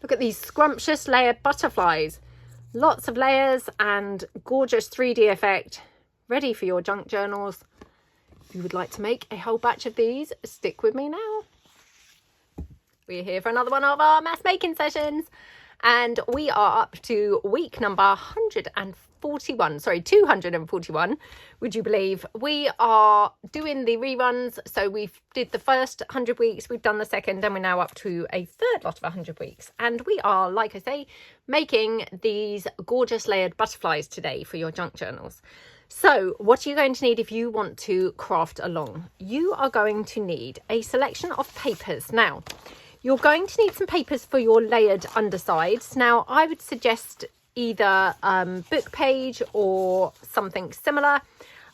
Look at these scrumptious layered butterflies. Lots of layers and gorgeous 3D effect, ready for your junk journals. If you would like to make a whole batch of these, stick with me now. We're here for another one of our mass making sessions, and we are up to week number 241. Would you believe? We are doing the reruns. So we've did the first 100 weeks, we've done the second, and we're now up to a third lot of 100 weeks. And we are, like I say, making these gorgeous layered butterflies today for your junk journals. So what are you going to need if you want to craft along? You are going to need a selection of papers. Now, you're going to need some papers for your layered undersides. Now, I would suggest either book page or something similar.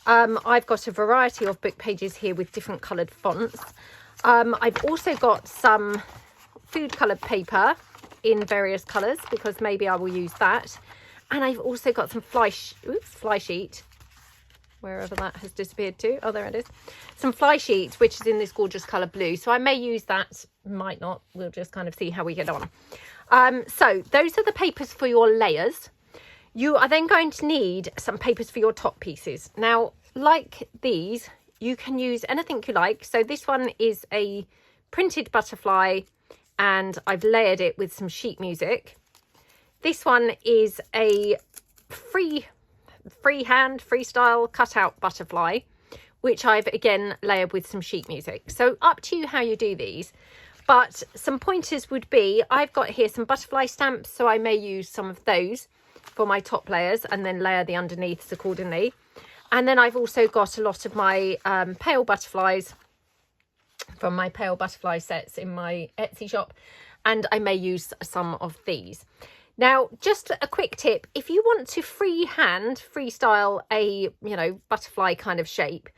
I've got a variety of book pages here with different coloured fonts. I've also got some food coloured paper in various colours because maybe I will use that. And I've also got some fly sheet, wherever that has disappeared to. Oh, there it is. Some fly sheet, which is in this gorgeous colour blue. So I may use that, might not. We'll just kind of see how we get on. So those are the papers for your layers. You are then going to need some papers for your top pieces. Now, like these, you can use anything you like. So this one is a printed butterfly and I've layered it with some sheet music. This one is a freestyle cutout butterfly, which I've again layered with some sheet music. So up to you how you do these, but some pointers would be, I've got here some butterfly stamps, so I may use some of those for my top layers and then layer the underneaths accordingly. And then I've also got a lot of my pale butterflies from my pale butterfly sets in my Etsy shop, and I may use some of these. Now, just a quick tip, if you want to freestyle a, butterfly kind of shape,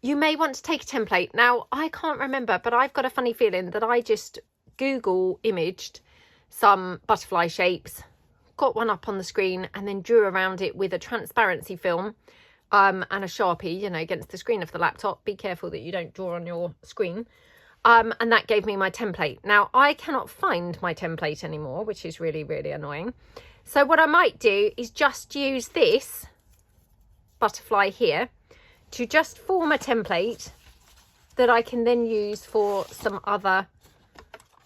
you may want to take a template. Now, I can't remember, but I've got a funny feeling that I just Google imaged some butterfly shapes, got one up on the screen, and then drew around it with a transparency film and a Sharpie, against the screen of the laptop. Be careful that you don't draw on your screen. And that gave me my template. Now, I cannot find my template anymore, which is really, really annoying. So what I might do is just use this butterfly here to just form a template that I can then use for some other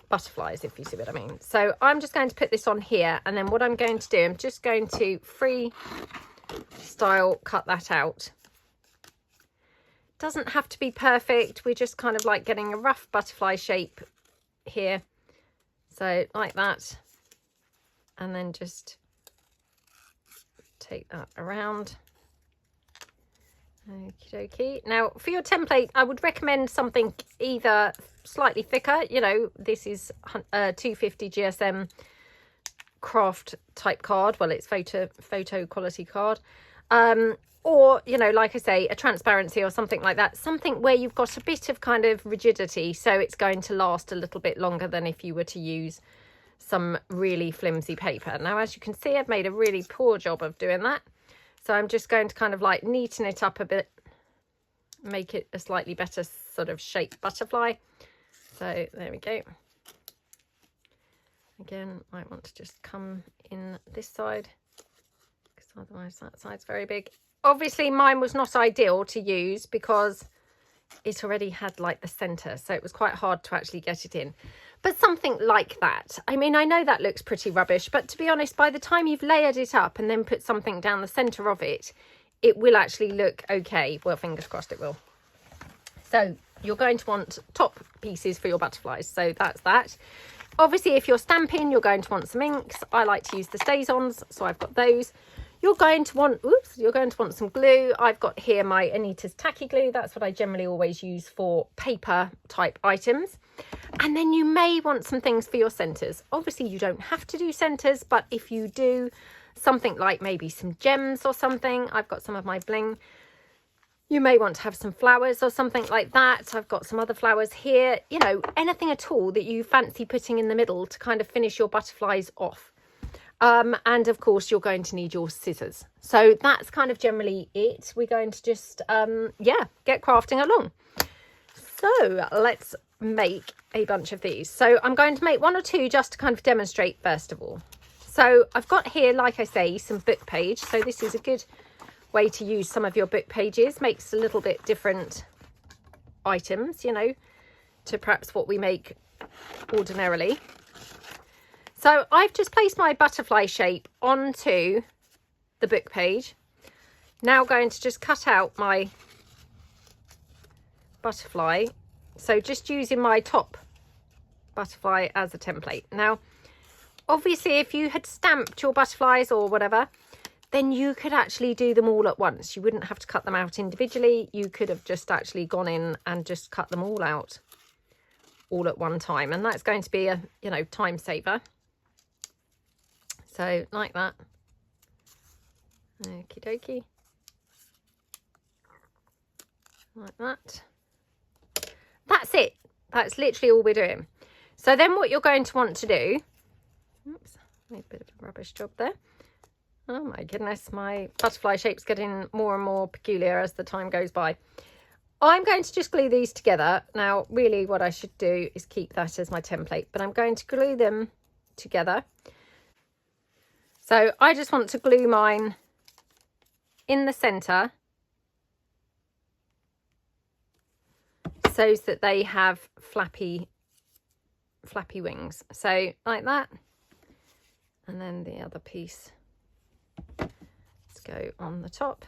butterflies, if you see what I mean. So I'm just going to put this on here, and then what I'm going to do, I'm just going to freestyle cut that out. Doesn't have to be perfect. We're just kind of like getting a rough butterfly shape here. So like that. And then just take that around. Okie dokie. Now for your template, I would recommend something either slightly thicker. This is 250 GSM craft type card. Well, it's photo quality card. Or, like I say, a transparency or something like that. Something where you've got a bit of kind of rigidity, so it's going to last a little bit longer than if you were to use some really flimsy paper. Now, as you can see, I've made a really poor job of doing that. So I'm just going to kind of like neaten it up a bit, make it a slightly better sort of shaped butterfly. So there we go. Again, I want to just come in this side, because otherwise that side's very big. Obviously, mine was not ideal to use because it already had like the centre, so it was quite hard to actually get it in. But something like that. I mean, I know that looks pretty rubbish, but to be honest, by the time you've layered it up and then put something down the centre of it, it will actually look okay. Well, fingers crossed it will. So you're going to want top pieces for your butterflies. So that's that. Obviously, if you're stamping, you're going to want some inks. I like to use the StazOns, so I've got those. You're going to want some glue. I've got here my Anita's tacky glue. That's what I generally always use for paper type items. And then you may want some things for your centres. Obviously, you don't have to do centres, but if you do, something like maybe some gems or something. I've got some of my bling. You may want to have some flowers or something like that. I've got some other flowers here. Anything at all that you fancy putting in the middle to kind of finish your butterflies off. And of course, you're going to need your scissors. So that's kind of generally it. We're going to just, get crafting along. So let's make a bunch of these. So I'm going to make one or two just to kind of demonstrate first of all. So I've got here, like I say, some book page. So this is a good way to use some of your book pages. Makes a little bit different items, you know, to perhaps what we make ordinarily. So I've just placed my butterfly shape onto the book page. Now going to just cut out my butterfly. So just using my top butterfly as a template. Now, obviously, if you had stamped your butterflies or whatever, then you could actually do them all at once. You wouldn't have to cut them out individually. You could have just actually gone in and just cut them all out all at one time. And that's going to be a, you know, time saver. So like that. Okie dokie. Like that. That's it. That's literally all we're doing. So then what you're going to want to do, oops, made a bit of a rubbish job there. Oh my goodness, my butterfly shape's getting more and more peculiar as the time goes by. I'm going to just glue these together. Now, really what I should do is keep that as my template, but I'm going to glue them together. So I just want to glue mine in the centre so that they have flappy wings. So like that. And then the other piece, let's go on the top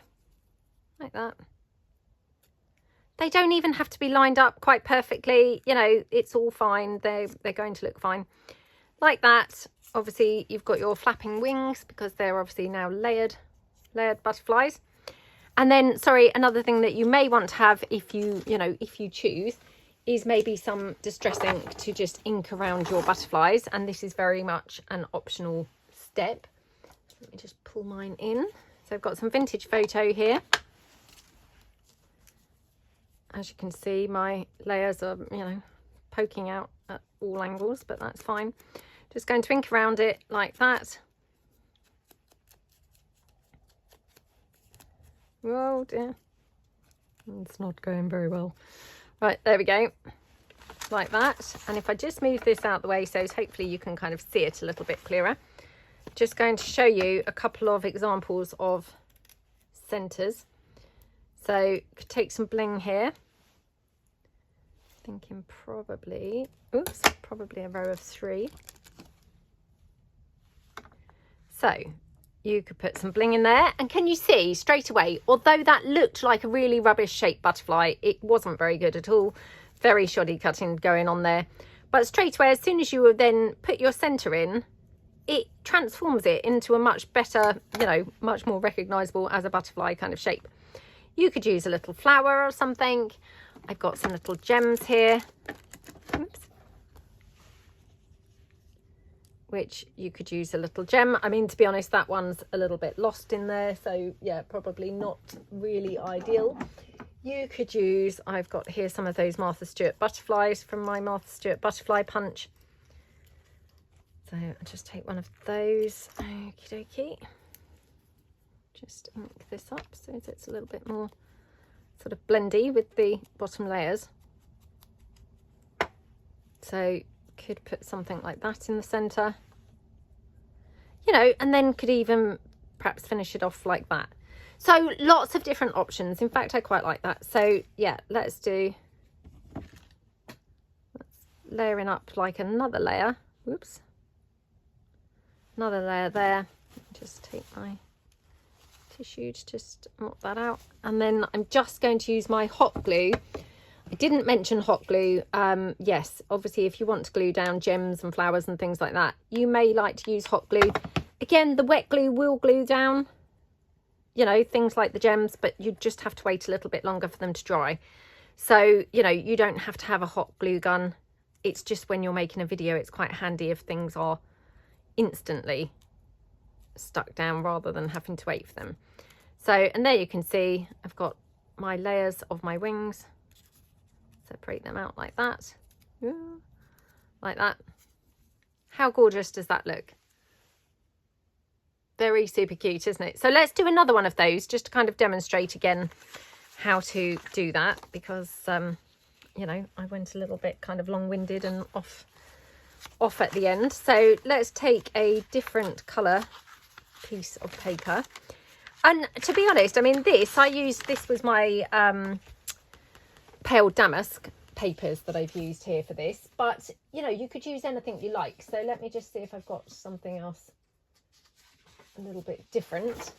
like that. They don't even have to be lined up quite perfectly, you know, it's all fine. They're going to look fine like that. Obviously you've got your flapping wings because they're obviously now layered butterflies. And then, sorry, another thing that you may want to have if you choose is maybe some distress ink to just ink around your butterflies. And this is very much an optional step. Let me just pull mine in. So I've got some vintage photo here. As you can see, my layers are, you know, poking out at all angles, but that's fine. Just going to ink around it like that. Oh dear, it's not going very well. Right, there we go, like that. And if I just move this out the way so hopefully you can kind of see it a little bit clearer. Just going to show you a couple of examples of centres. So could take some bling here. Thinking probably a row of 3. So you could put some bling in there, and can you see straight away, although that looked like a really rubbish shaped butterfly, it wasn't very good at all. Very shoddy cutting going on there. But straight away, as soon as you then put your centre in, it transforms it into a much better, you know, much more recognisable as a butterfly kind of shape. You could use a little flower or something. I've got some little gems here. Oops. Which you could use a little gem. I mean, to be honest, that one's a little bit lost in there, so yeah, probably not really ideal. You could use, I've got here some of those Martha Stewart butterflies from my Martha Stewart butterfly punch. So I'll just take one of those. Okie dokie. Just ink this up so that it's a little bit more sort of blendy with the bottom layers. So could put something like that in the centre, you know, and then could even perhaps finish it off like that. So lots of different options. In fact, I quite like that. So yeah, let's layering up like another layer. Whoops, another layer there. Just take my tissue to just mop that out, and then I'm just going to use my hot glue. I didn't mention hot glue. Yes, obviously if you want to glue down gems and flowers and things like that, you may like to use hot glue. Again, the wet glue will glue down, you know, things like the gems, but you just have to wait a little bit longer for them to dry. So, you know, you don't have to have a hot glue gun. It's just when you're making a video, it's quite handy if things are instantly stuck down rather than having to wait for them. So, and there you can see I've got my layers of my wings. Separate them out like that. Like that. How gorgeous does that look? Very super cute, isn't it? So let's do another one of those just to kind of demonstrate again how to do that, because you know, I went a little bit kind of long-winded and off at the end. So let's take a different colour piece of paper. And to be honest, I mean, this was my pale damask papers that I've used here for this, but you know, you could use anything you like. So let me just see if I've got something else a little bit different.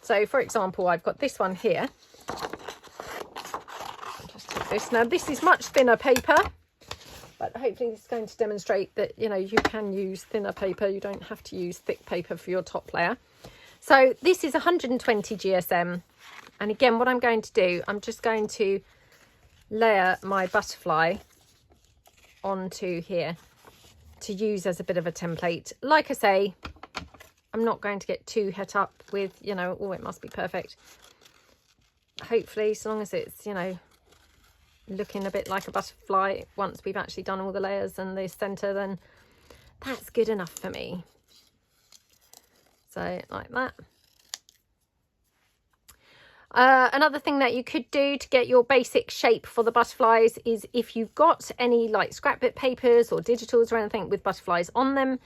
So for example, I've got this one here. I'll just take this. Now this is much thinner paper, but hopefully this is going to demonstrate that, you know, you can use thinner paper. You don't have to use thick paper for your top layer. So this is 120 GSM. And again, what I'm going to do, I'm just going to layer my butterfly onto here to use as a bit of a template. Like I say, I'm not going to get too het up with, you know, oh, it must be perfect. Hopefully, as long as it's, you know, looking a bit like a butterfly once we've actually done all the layers and the center, then that's good enough for me. So like that. Another thing that you could do to get your basic shape for the butterflies is if you've got any like scrapbook papers or digitals or anything with butterflies on them,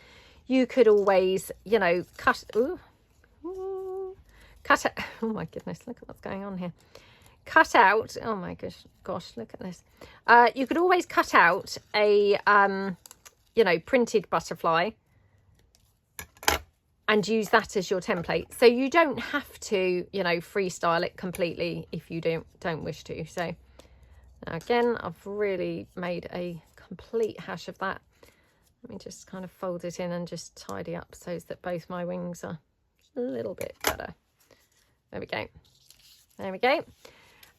you could always, you know, cut it. Oh my goodness, look at what's going on here. Cut out, oh my gosh, look at this. You could always cut out a, you know, printed butterfly and use that as your template. So you don't have to, you know, freestyle it completely if you don't wish to. So now again, I've really made a complete hash of that. Let me just kind of fold it in and just tidy up so that both my wings are a little bit better. There we go. There we go.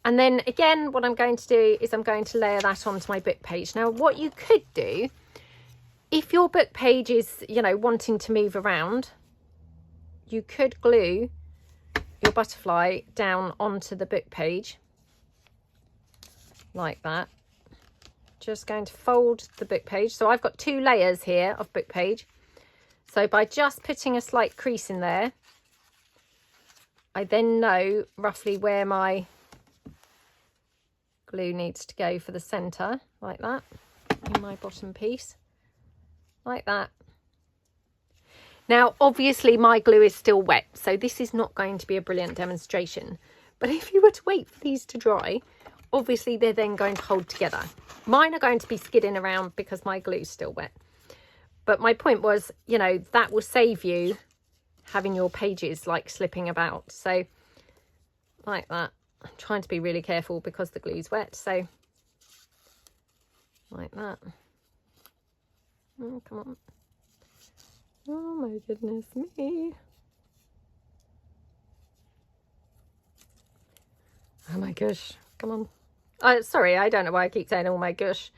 And then again, what I'm going to do is I'm going to layer that onto my book page. Now, what you could do, if your book page is, you know, wanting to move around, you could glue your butterfly down onto the book page like that. Just going to fold the book page. So I've got 2 layers here of book page. So by just putting a slight crease in there, I then know roughly where my glue needs to go for the center, like that, in my bottom piece, like that. Now, obviously my glue is still wet, so this is not going to be a brilliant demonstration. But if you were to wait for these to dry, obviously they're then going to hold together. Mine are going to be skidding around because my glue's still wet. But my point was, you know, that will save you having your pages like slipping about. So like that. I'm trying to be really careful because the glue's wet. So like that. Oh, come on. Oh my goodness me. Oh my gosh, come on. Sorry, I don't know why I keep saying oh my gosh.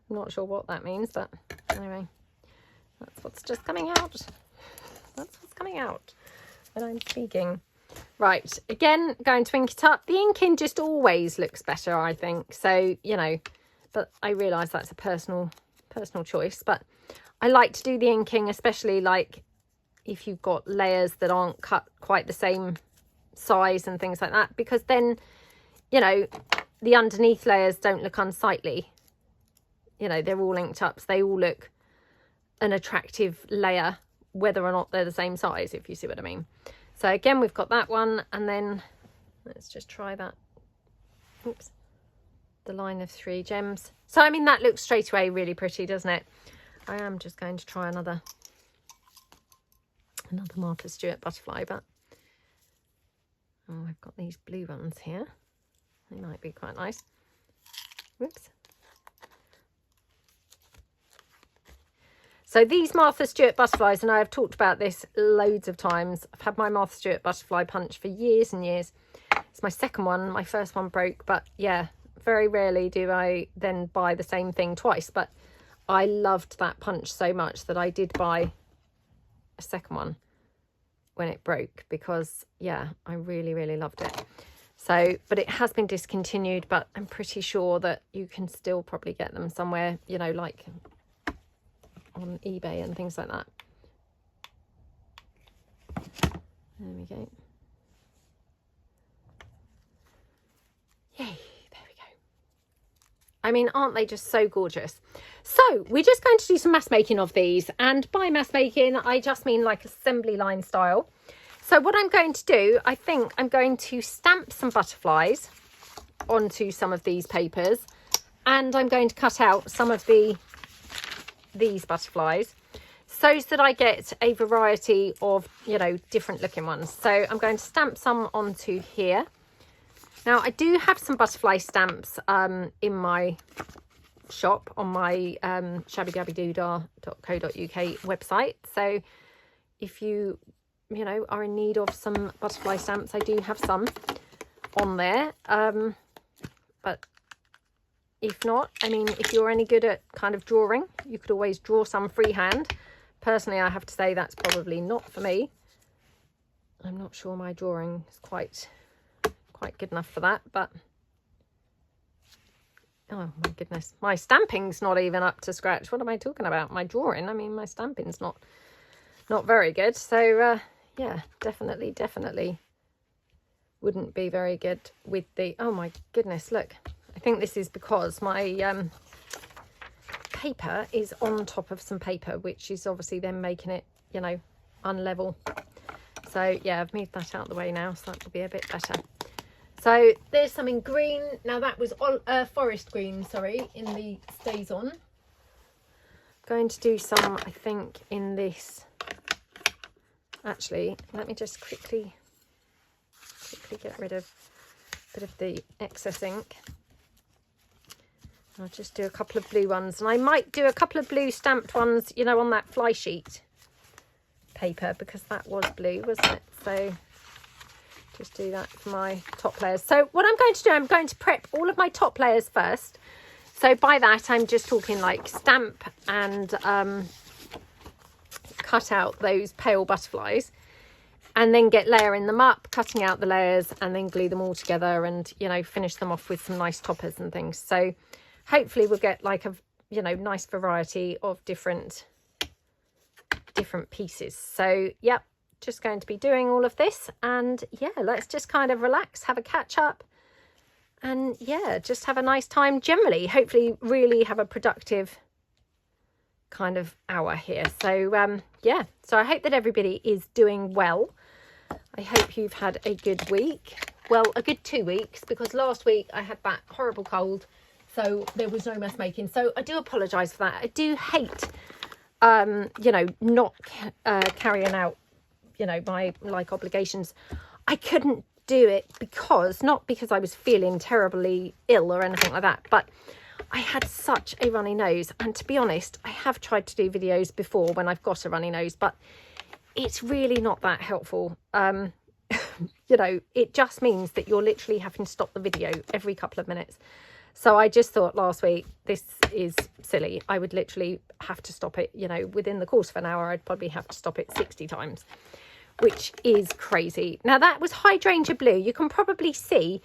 I'm not sure what that means, but anyway, that's what's just coming out. That's what's coming out when I'm speaking. Right, again, going to ink it up. The inking just always looks better, I think. So, you know, but I realise that's a personal choice, but I like to do the inking, especially like if you've got layers that aren't cut quite the same size and things like that, because then, you know, the underneath layers don't look unsightly. You know, they're all inked up, so they all look an attractive layer, whether or not they're the same size, if you see what I mean. So again, we've got that one, and then let's just try that. Oops. The line of 3 gems. So, I mean, that looks straight away really pretty, doesn't it? I am just going to try another Martha Stewart butterfly, but oh, I've got these blue ones here. They might be quite nice. Whoops. So these Martha Stewart butterflies, and I have talked about this loads of times. I've had my Martha Stewart butterfly punch for years and years. It's my second one. My first one broke, but yeah, very rarely do I then buy the same thing twice. But I loved that punch so much that I did buy a second one when it broke, because yeah, I really, really loved it. So, but it has been discontinued, but I'm pretty sure that you can still probably get them somewhere, you know, like on eBay and things like that. There we go. Yay, there we go. I mean, aren't they just so gorgeous? So we're just going to do some mass making of these, and by mass making I just mean like assembly line style. So what I'm going to do, I think I'm going to stamp some butterflies onto some of these papers, and I'm going to cut out some of these butterflies so that I get a variety of, you know, different looking ones. So I'm going to stamp some onto here. Now I do have some butterfly stamps in my shop on my shabbydabbydoodah.co.uk website. So if you know, are in need of some butterfly stamps, I do have some on there. But if not, I mean, if you're any good at kind of drawing, you could always draw some freehand. Personally, I have to say that's probably not for me. I'm not sure my drawing is quite good enough for that, but oh my goodness, my stamping's not even up to scratch. What am I talking about? My drawing, I mean, my stamping's not very good. So yeah, definitely wouldn't be very good with the, oh my goodness, look, I think this is because my paper is on top of some paper, which is obviously then making it, you know, unlevel. So yeah, I've moved that out of the way now, so that will be a bit better. So there's some in green. Now that was forest green, sorry, in the stays on. Going to do some, I think, in this. Actually, let me just quickly get rid of a bit of the excess ink. I'll just do a couple of blue ones, and I might do a couple of blue stamped ones, you know, on that fly sheet paper, because that was blue, wasn't it? So just do that for my top layers. So what I'm going to do, I'm going to prep all of my top layers first. So by that, I'm just talking like stamp and cut out those pale butterflies, and then get layering them up, cutting out the layers, and then glue them all together, and, you know, finish them off with some nice toppers and things. So hopefully we'll get like a, you know, nice variety of different pieces. So yep, just going to be doing all of this, and yeah, let's just kind of relax, have a catch up, and yeah, just have a nice time generally. Hopefully really have a productive kind of hour here. So yeah, so I hope that everybody is doing well. I hope you've had a good week, well, a good 2 weeks, because last week I had that horrible cold, so there was no mess making. So I do apologize for that. I do hate you know, not carrying out, you know, my like obligations. I couldn't do it because, not because I was feeling terribly ill or anything like that, but I had such a runny nose. And to be honest, I have tried to do videos before when I've got a runny nose, but it's really not that helpful. You know, it just means that you're literally having to stop the video every couple of minutes. So I just thought last week, this is silly. I would literally have to stop it, you know, within the course of an hour, I'd probably have to stop it 60 times, which is crazy. Now that was hydrangea blue. You can probably see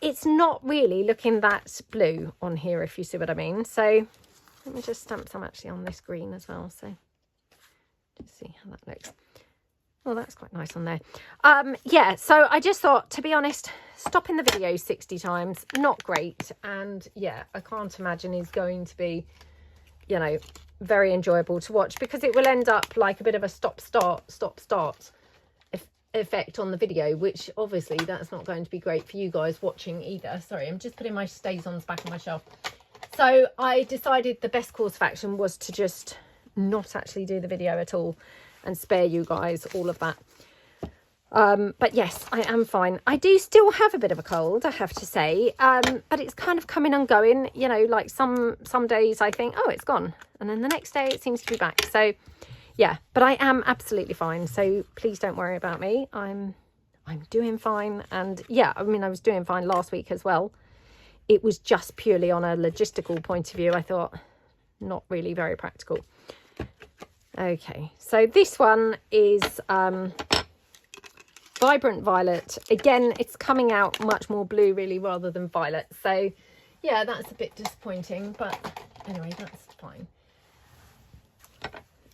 it's not really looking that blue on here, if you see what I mean. So let me just stamp some actually on this green as well. So just see how that looks. Oh, that's quite nice on there. Yeah, so I just thought, to be honest, stopping the video 60 times, not great. And yeah, I can't imagine is going to be, you know, very enjoyable to watch, because it will end up like a bit of a stop-start effect on the video, which obviously that's not going to be great for you guys watching either. Sorry, I'm just putting my stays-ons back on my shelf. So I decided the best course of action was to just not actually do the video at all and spare you guys all of that. But yes, I am fine. I do still have a bit of a cold, I have to say, but it's kind of coming and going, you know, like some days I think, oh, it's gone, and then the next day it seems to be back. So yeah, but I am absolutely fine, so please don't worry about me. I'm doing fine. And yeah, I mean, I was doing fine last week as well. It was just purely on a logistical point of view, I thought, not really very practical. Okay, so this one is Vibrant Violet. Again, it's coming out much more blue really rather than violet. So yeah, that's a bit disappointing, but anyway, that's fine.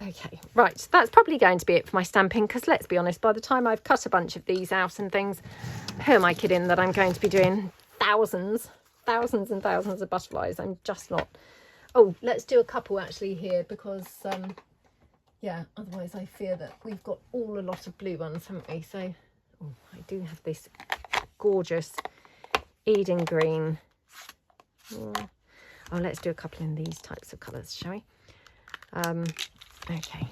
Okay, right, that's probably going to be it for my stamping, because let's be honest, by the time I've cut a bunch of these out and things, who am I kidding that I'm going to be doing thousands thousands and thousands of butterflies. I'm just not. Oh, let's do a couple actually here, because yeah, otherwise I fear that we've got all a lot of blue ones, haven't we? So oh, I do have this gorgeous Eden green. Oh, let's do a couple in these types of colours, shall we? Okay.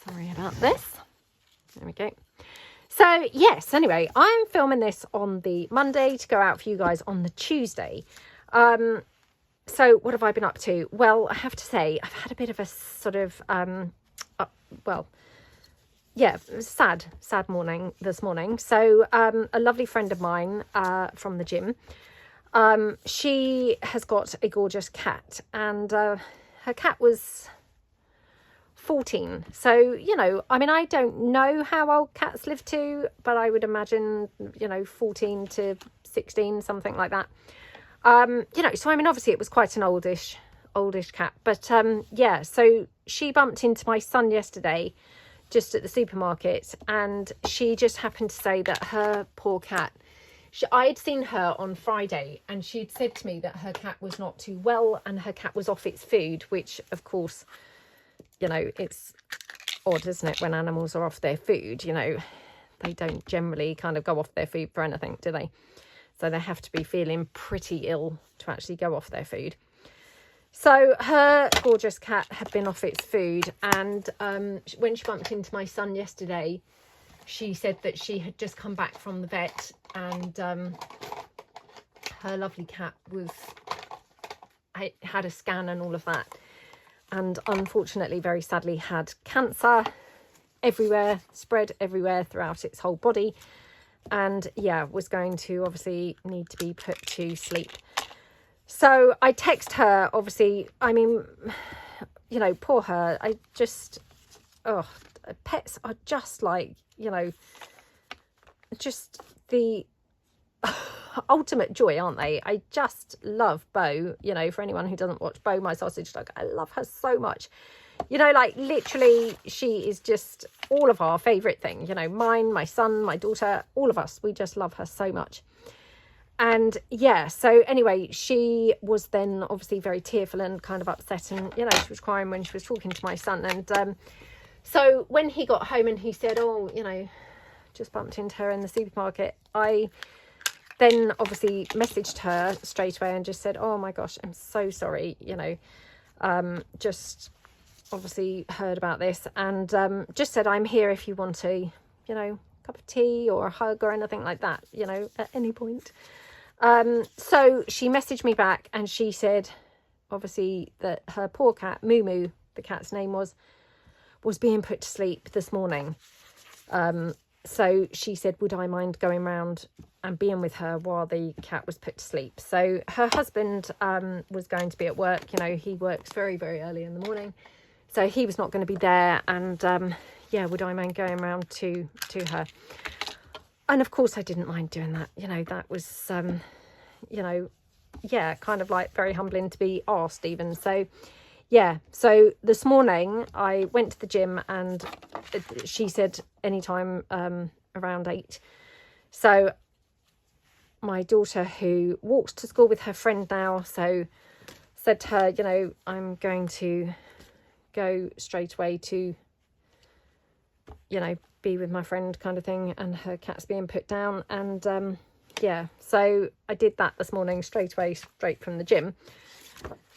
Sorry about this. There we go. So yes, anyway, I'm filming this on the Monday to go out for you guys on the Tuesday. So what have I been up to? Well, I have to say I've had a bit of a sort of well, yeah, sad morning this morning. So a lovely friend of mine from the gym, she has got a gorgeous cat, and her cat was 14. So, you know, I mean, I don't know how old cats live to, but I would imagine, you know, 14 to 16, something like that. You know, so I mean, obviously it was quite an oldish cat, but yeah, so she bumped into my son yesterday just at the supermarket, and she just happened to say that her poor cat, I had seen her on Friday, and she'd said to me that her cat was not too well and her cat was off its food, which of course, you know, it's odd, isn't it, when animals are off their food? You know, they don't generally kind of go off their food for anything, do they? So they have to be feeling pretty ill to actually go off their food. So her gorgeous cat had been off its food, and when she bumped into my son yesterday, she said that she had just come back from the vet, and her lovely cat had a scan and all of that, and unfortunately, very sadly, had cancer everywhere, spread everywhere throughout its whole body, and yeah, was going to obviously need to be put to sleep. So I text her, obviously, I mean, you know, poor her. I just, oh, pets are just like, you know, just the ultimate joy, aren't they? I just love Bo, you know, for anyone who doesn't watch Bo, my sausage dog, I love her so much. You know, like literally she is just all of our favourite thing, you know, mine, my son, my daughter, all of us, we just love her so much. And yeah, so anyway, she was then obviously very tearful and kind of upset, and, you know, she was crying when she was talking to my son. And so when he got home and he said, oh, you know, just bumped into her in the supermarket, I then obviously messaged her straight away and just said, oh my gosh, I'm so sorry, you know, just obviously heard about this, and just said, I'm here if you want to, you know, cup of tea or a hug or anything like that, you know, at any point. So she messaged me back, and she said, obviously, that her poor cat, Moo Moo, the cat's name was being put to sleep this morning. So she said, would I mind going round and being with her while the cat was put to sleep? So her husband was going to be at work. You know, he works very, very early in the morning, so he was not going to be there. And yeah, would I mind going round to her? And of course I didn't mind doing that. You know, that was, you know, yeah, kind of like very humbling to be asked even. So yeah, so this morning I went to the gym, and she said anytime around 8. So my daughter, who walks to school with her friend now, so said to her, you know, I'm going to go straight away to, you know, be with my friend kind of thing, and her cat's being put down. And yeah, so I did that this morning straight away, straight from the gym.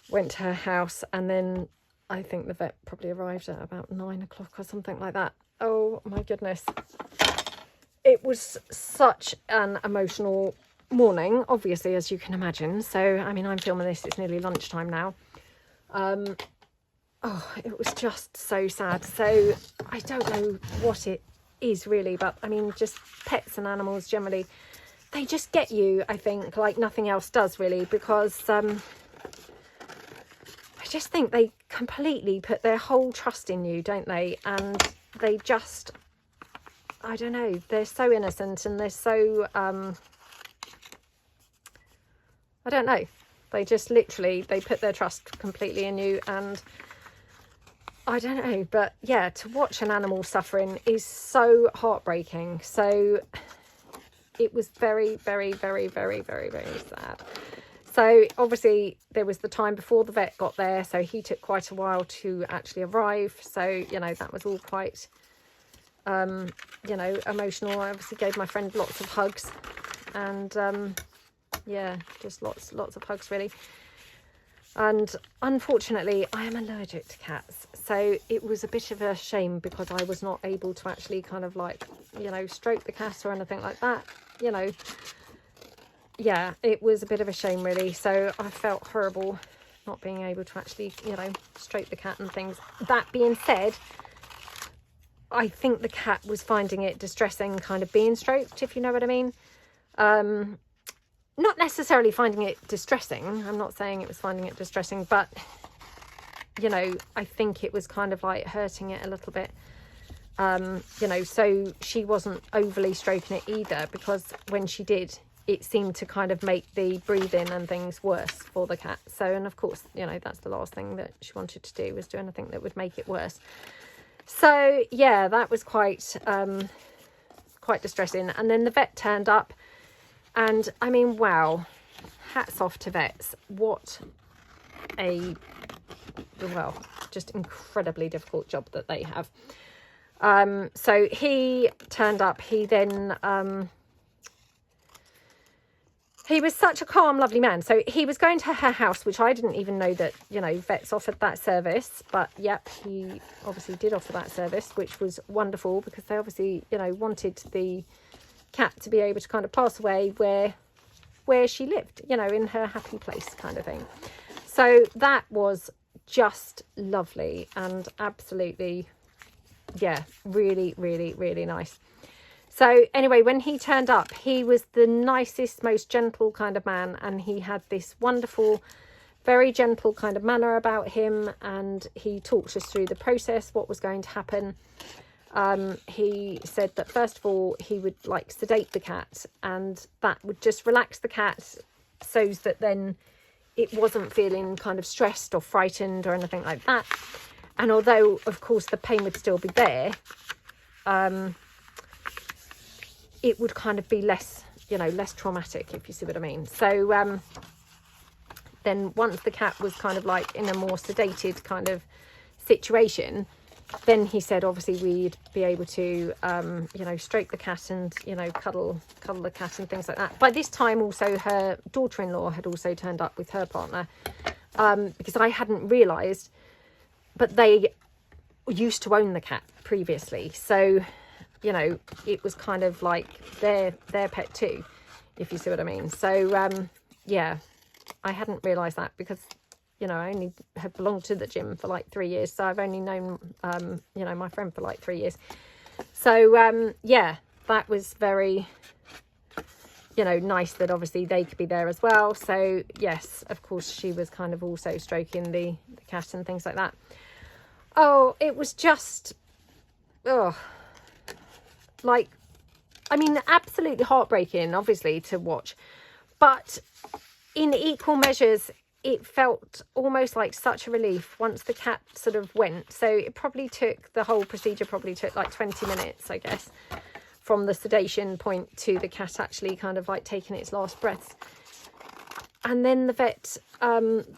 Went to her house, and then I think the vet probably arrived at about 9 o'clock or something like that. Oh my goodness, it was such an emotional morning, obviously, as you can imagine. So I mean, I'm filming this, it's nearly lunchtime now. Oh, it was just so sad. So I don't know what it is really, but I mean, just pets and animals generally, they just get you, I think, like nothing else does really, because I just think they completely put their whole trust in you, don't they? And they just, I don't know, they're so innocent, and they're so I don't know, they just literally, they put their trust completely in you. And I don't know, but yeah, to watch an animal suffering is so heartbreaking. So it was very, very, very, very, very, very sad. So obviously there was the time before the vet got there, so he took quite a while to actually arrive. So, you know, that was all quite, you know, emotional. I obviously gave my friend lots of hugs, and yeah, just lots of hugs really. And unfortunately I am allergic to cats, so it was a bit of a shame because I was not able to actually kind of like, you know, stroke the cat or anything like that, you know. Yeah, it was a bit of a shame really. So I felt horrible not being able to actually, you know, stroke the cat and things. That being said, I think the cat was finding it distressing kind of being stroked, if you know what I mean. Not necessarily finding it distressing. I'm not saying it was finding it distressing, but, you know, I think it was kind of like hurting it a little bit. You know, so she wasn't overly stroking it either, because when she did, it seemed to kind of make the breathing and things worse for the cat. So, and of course, you know, that's the last thing that she wanted to do, was do anything that would make it worse. So yeah, that was quite distressing. And then the vet turned up, and I mean, wow, hats off to vets. What a, well, just incredibly difficult job that they have. So he turned up. He then, he was such a calm, lovely man. So he was going to her house, which I didn't even know that, you know, vets offered that service. But yep, he obviously did offer that service, which was wonderful, because they obviously, you know, wanted the cat to be able to kind of pass away where she lived, you know, in her happy place kind of thing. So that was just lovely and absolutely, yeah, really, really, really nice. So anyway, when he turned up, he was the nicest, most gentle kind of man, and he had this wonderful, very gentle kind of manner about him, and he talked us through the process, what was going to happen. He said that first of all, he would like sedate the cat, and that would just relax the cat so that then it wasn't feeling kind of stressed or frightened or anything like that. And although, of course, the pain would still be there, it would kind of be less, you know, less traumatic, if you see what I mean. So then once the cat was kind of like in a more sedated kind of situation, then he said obviously we'd be able to, you know, stroke the cat and, you know, cuddle the cat and things like that. By this time also her daughter-in-law had also turned up with her partner, because I hadn't realised, but they used to own the cat previously. So, you know, it was kind of like their pet too, if you see what I mean. So, yeah, I hadn't realised that, because, you know, I only have belonged to the gym for like 3 years. So I've only known, you know, my friend for like 3 years. So, yeah, that was very, you know, nice that obviously they could be there as well. So, yes, of course, she was kind of also stroking the cat and things like that. Oh, it was just, oh, like, I mean, absolutely heartbreaking, obviously, to watch. But in equal measures, it felt almost like such a relief once the cat sort of went. So it probably took, the whole procedure probably took like 20 minutes, I guess, from the sedation point to the cat actually kind of like taking its last breaths. And then the vet,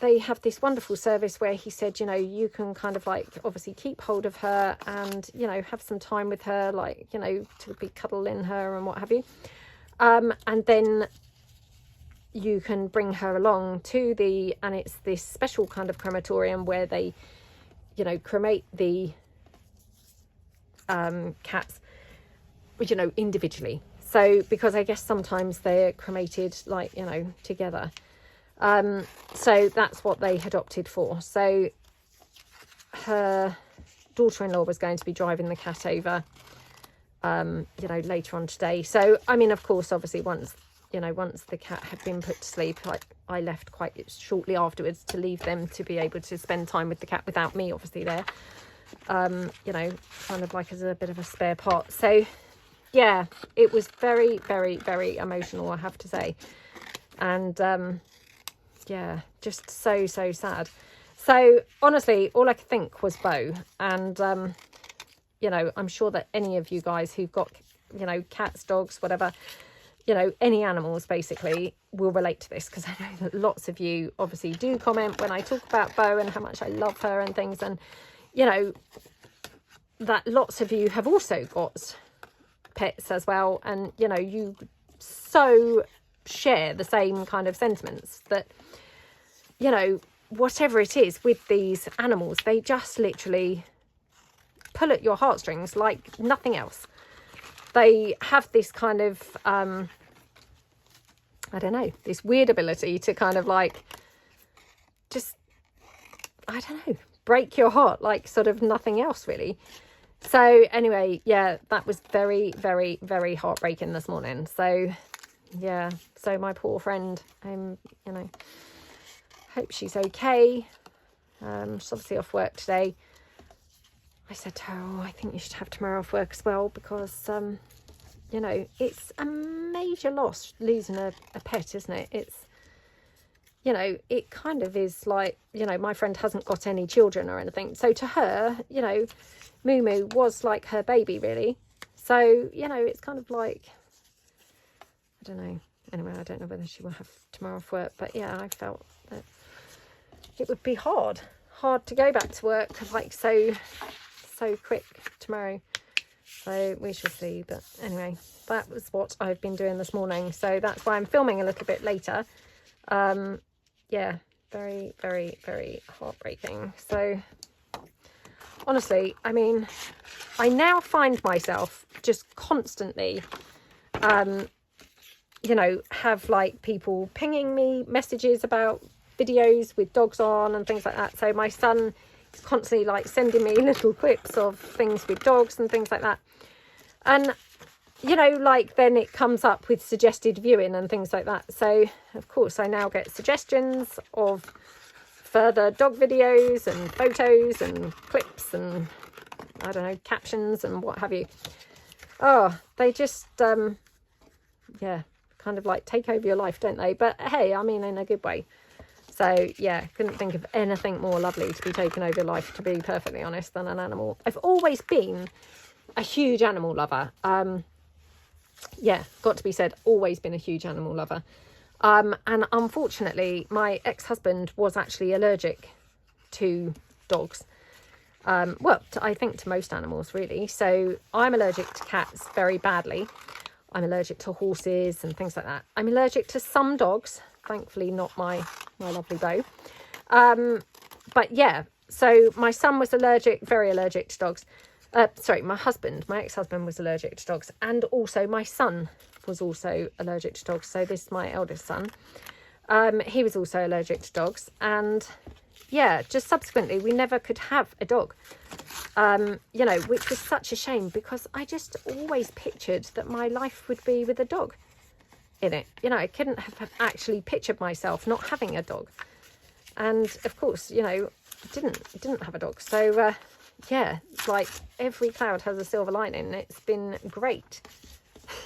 they have this wonderful service where he said, you know, you can kind of like obviously keep hold of her and, you know, have some time with her, like, you know, to be cuddling her and what have you. And then you can bring her along to and it's this special kind of crematorium where they, you know, cremate the cats, you know, individually. So, because I guess sometimes they're cremated like, you know, together. So that's what they had opted for. So her daughter-in-law was going to be driving the cat over, you know, later on today. So, I mean, of course, obviously once the cat had been put to sleep, I left quite shortly afterwards to leave them to be able to spend time with the cat without me obviously there, you know, kind of like as a bit of a spare part. So yeah, it was very, very, very emotional, I have to say. And yeah, just so sad. So honestly, all I could think was Bo. And you know, I'm sure that any of you guys who've got, you know, cats, dogs, whatever, you know, any animals basically will relate to this, because I know that lots of you obviously do comment when I talk about Bo and how much I love her and things, and you know that lots of you have also got pets as well, and you know, you so share the same kind of sentiments that, you know, whatever it is with these animals, they just literally pull at your heartstrings like nothing else. They have this kind of I don't know, this weird ability to kind of like just, I don't know, break your heart like sort of nothing else really. So anyway, yeah, that was very, very, very heartbreaking this morning. So yeah, so my poor friend, you know, hope she's okay. She's obviously off work today. I said to her, oh, I think you should have tomorrow off work as well, because you know, it's a major loss losing a pet, isn't it? It's, you know, it kind of is like, you know, my friend hasn't got any children or anything, so to her, you know, Moo Moo was like her baby really. So, you know, it's kind of like, I don't know. Anyway, I don't know whether she will have tomorrow off work, but yeah, I felt that it would be hard to go back to work like so quick tomorrow. So we shall see. But anyway, that was what I've been doing this morning, so that's why I'm filming a little bit later. Yeah, very, very, very heartbreaking. So honestly, I mean, I now find myself just constantly you know, have like people pinging me messages about videos with dogs on and things like that. So my son is constantly like sending me little clips of things with dogs and things like that. And, you know, like then it comes up with suggested viewing and things like that. So of course I now get suggestions of further dog videos and photos and clips and, I don't know, captions and what have you. Oh, they just, yeah, kind of like take over your life, don't they? But hey, I mean, in a good way. So yeah, couldn't think of anything more lovely to be taken over your life, to be perfectly honest, than an animal. I've always been a huge animal lover. Yeah, got to be said, always been a huge animal lover. And unfortunately, my ex-husband was actually allergic to dogs. Well, I think to most animals really. So I'm allergic to cats very badly. I'm allergic to horses and things like that. I'm allergic to some dogs, thankfully not my lovely Bo. But yeah, so my son was very allergic to dogs. Sorry, my ex-husband was allergic to dogs, and also my son was also allergic to dogs. So this is my eldest son. He was also allergic to dogs, and yeah, just subsequently we never could have a dog. You know, which was such a shame, because I just always pictured that my life would be with a dog in it. You know, I couldn't have actually pictured myself not having a dog. And of course, you know, didn't have a dog. So yeah, it's like every cloud has a silver lining. It's been great.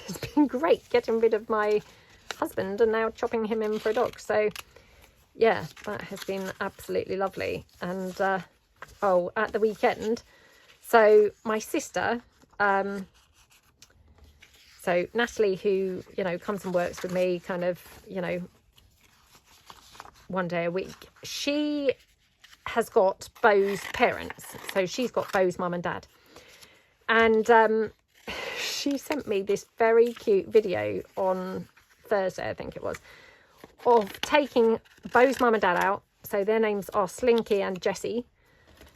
It's been great getting rid of my husband and now chopping him in for a dog. So yeah, that has been absolutely lovely. And oh, at the weekend, so my sister, so Natalie, who, you know, comes and works with me kind of, you know, one day a week, she has got Bo's parents. So she's got Bo's mum and dad. And she sent me this very cute video on Thursday, I think it was, of taking Bo's mum and dad out. So their names are Slinky and Jessie.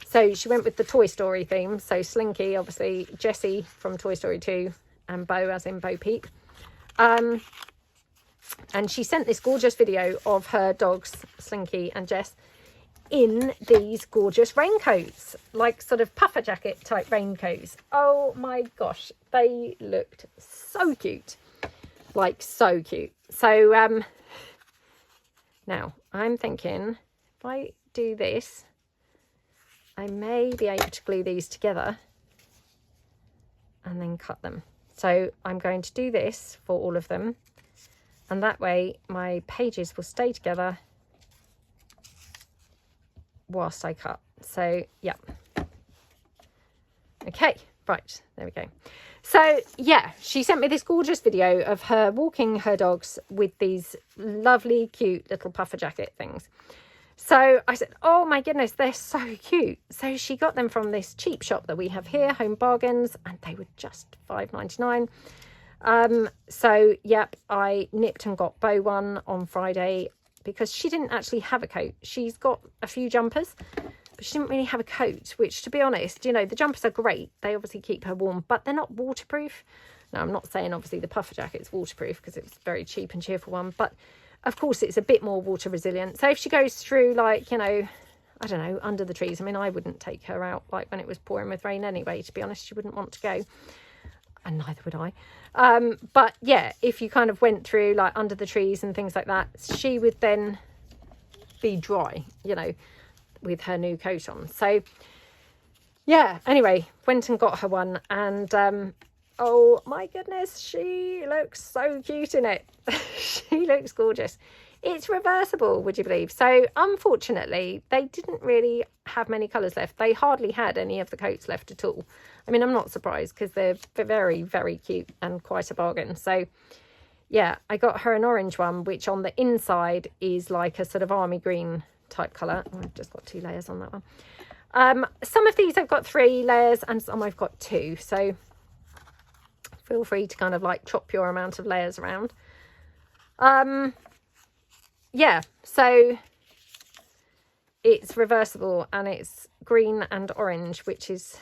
So she went with the Toy Story theme. So Slinky, obviously, Jessie from Toy Story 2, and Bo as in Bo Peep. And she sent this gorgeous video of her dogs, Slinky and Jess, in these gorgeous raincoats, like sort of puffer jacket type raincoats. Oh my gosh, they looked so cute, like so cute. So now I'm thinking if I do this, I may be able to glue these together and then cut them. So I'm going to do this for all of them, and that way my pages will stay together whilst I cut. So yeah, okay, Right, there we go. So yeah, she sent me this gorgeous video of her walking her dogs with these lovely, cute little puffer jacket things. So I said, oh my goodness, they're so cute. So she got them from this cheap shop that we have here, Home Bargains, and they were just $5.99. So yep, I nipped and got Bo one on Friday because she didn't actually have a coat. She's got a few jumpers, but she didn't really have a coat, which, to be honest, you know, the jumpers are great. They obviously keep her warm, but they're not waterproof. Now, I'm not saying obviously the puffer jacket's waterproof because it's a very cheap and cheerful one, but of course it's a bit more water resilient. So if she goes through, like, you know, I don't know, under the trees, I mean, I wouldn't take her out like when it was pouring with rain anyway, to be honest. She wouldn't want to go, and neither would I. But yeah, if you kind of went through like under the trees and things like that, she would then be dry, you know, with her new coat on. So yeah, anyway, went and got her one, and oh my goodness, she looks so cute in it. She looks gorgeous. It's reversible, would you believe? So unfortunately, they didn't really have many colours left. They hardly had any of the coats left at all. I mean, I'm not surprised because they're very, very cute and quite a bargain. So yeah, I got her an orange one, which on the inside is like a sort of army green type colour. Oh, I've just got 2 layers on that one. Some of these I've got 3 layers and some I've got 2. So feel free to kind of like chop your amount of layers around. Yeah, so it's reversible and it's green and orange, which is,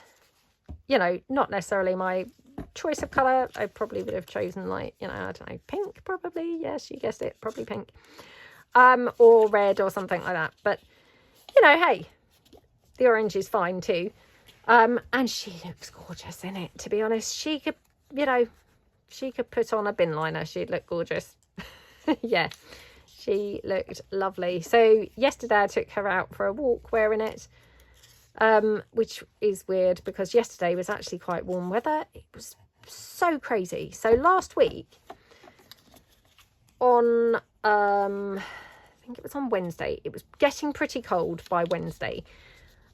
you know, not necessarily my choice of colour. I probably would have chosen, like, you know, I don't know, pink probably. Yes, you guessed it, probably pink. Or red or something like that. But, you know, hey, the orange is fine too. And she looks gorgeous in it, to be honest. She could, you know, she could put on a bin liner. She'd look gorgeous. Yeah, she looked lovely. So yesterday I took her out for a walk wearing it, which is weird because yesterday was actually quite warm weather. It was so crazy. So last week on, I think it was on Wednesday, it was getting pretty cold by Wednesday.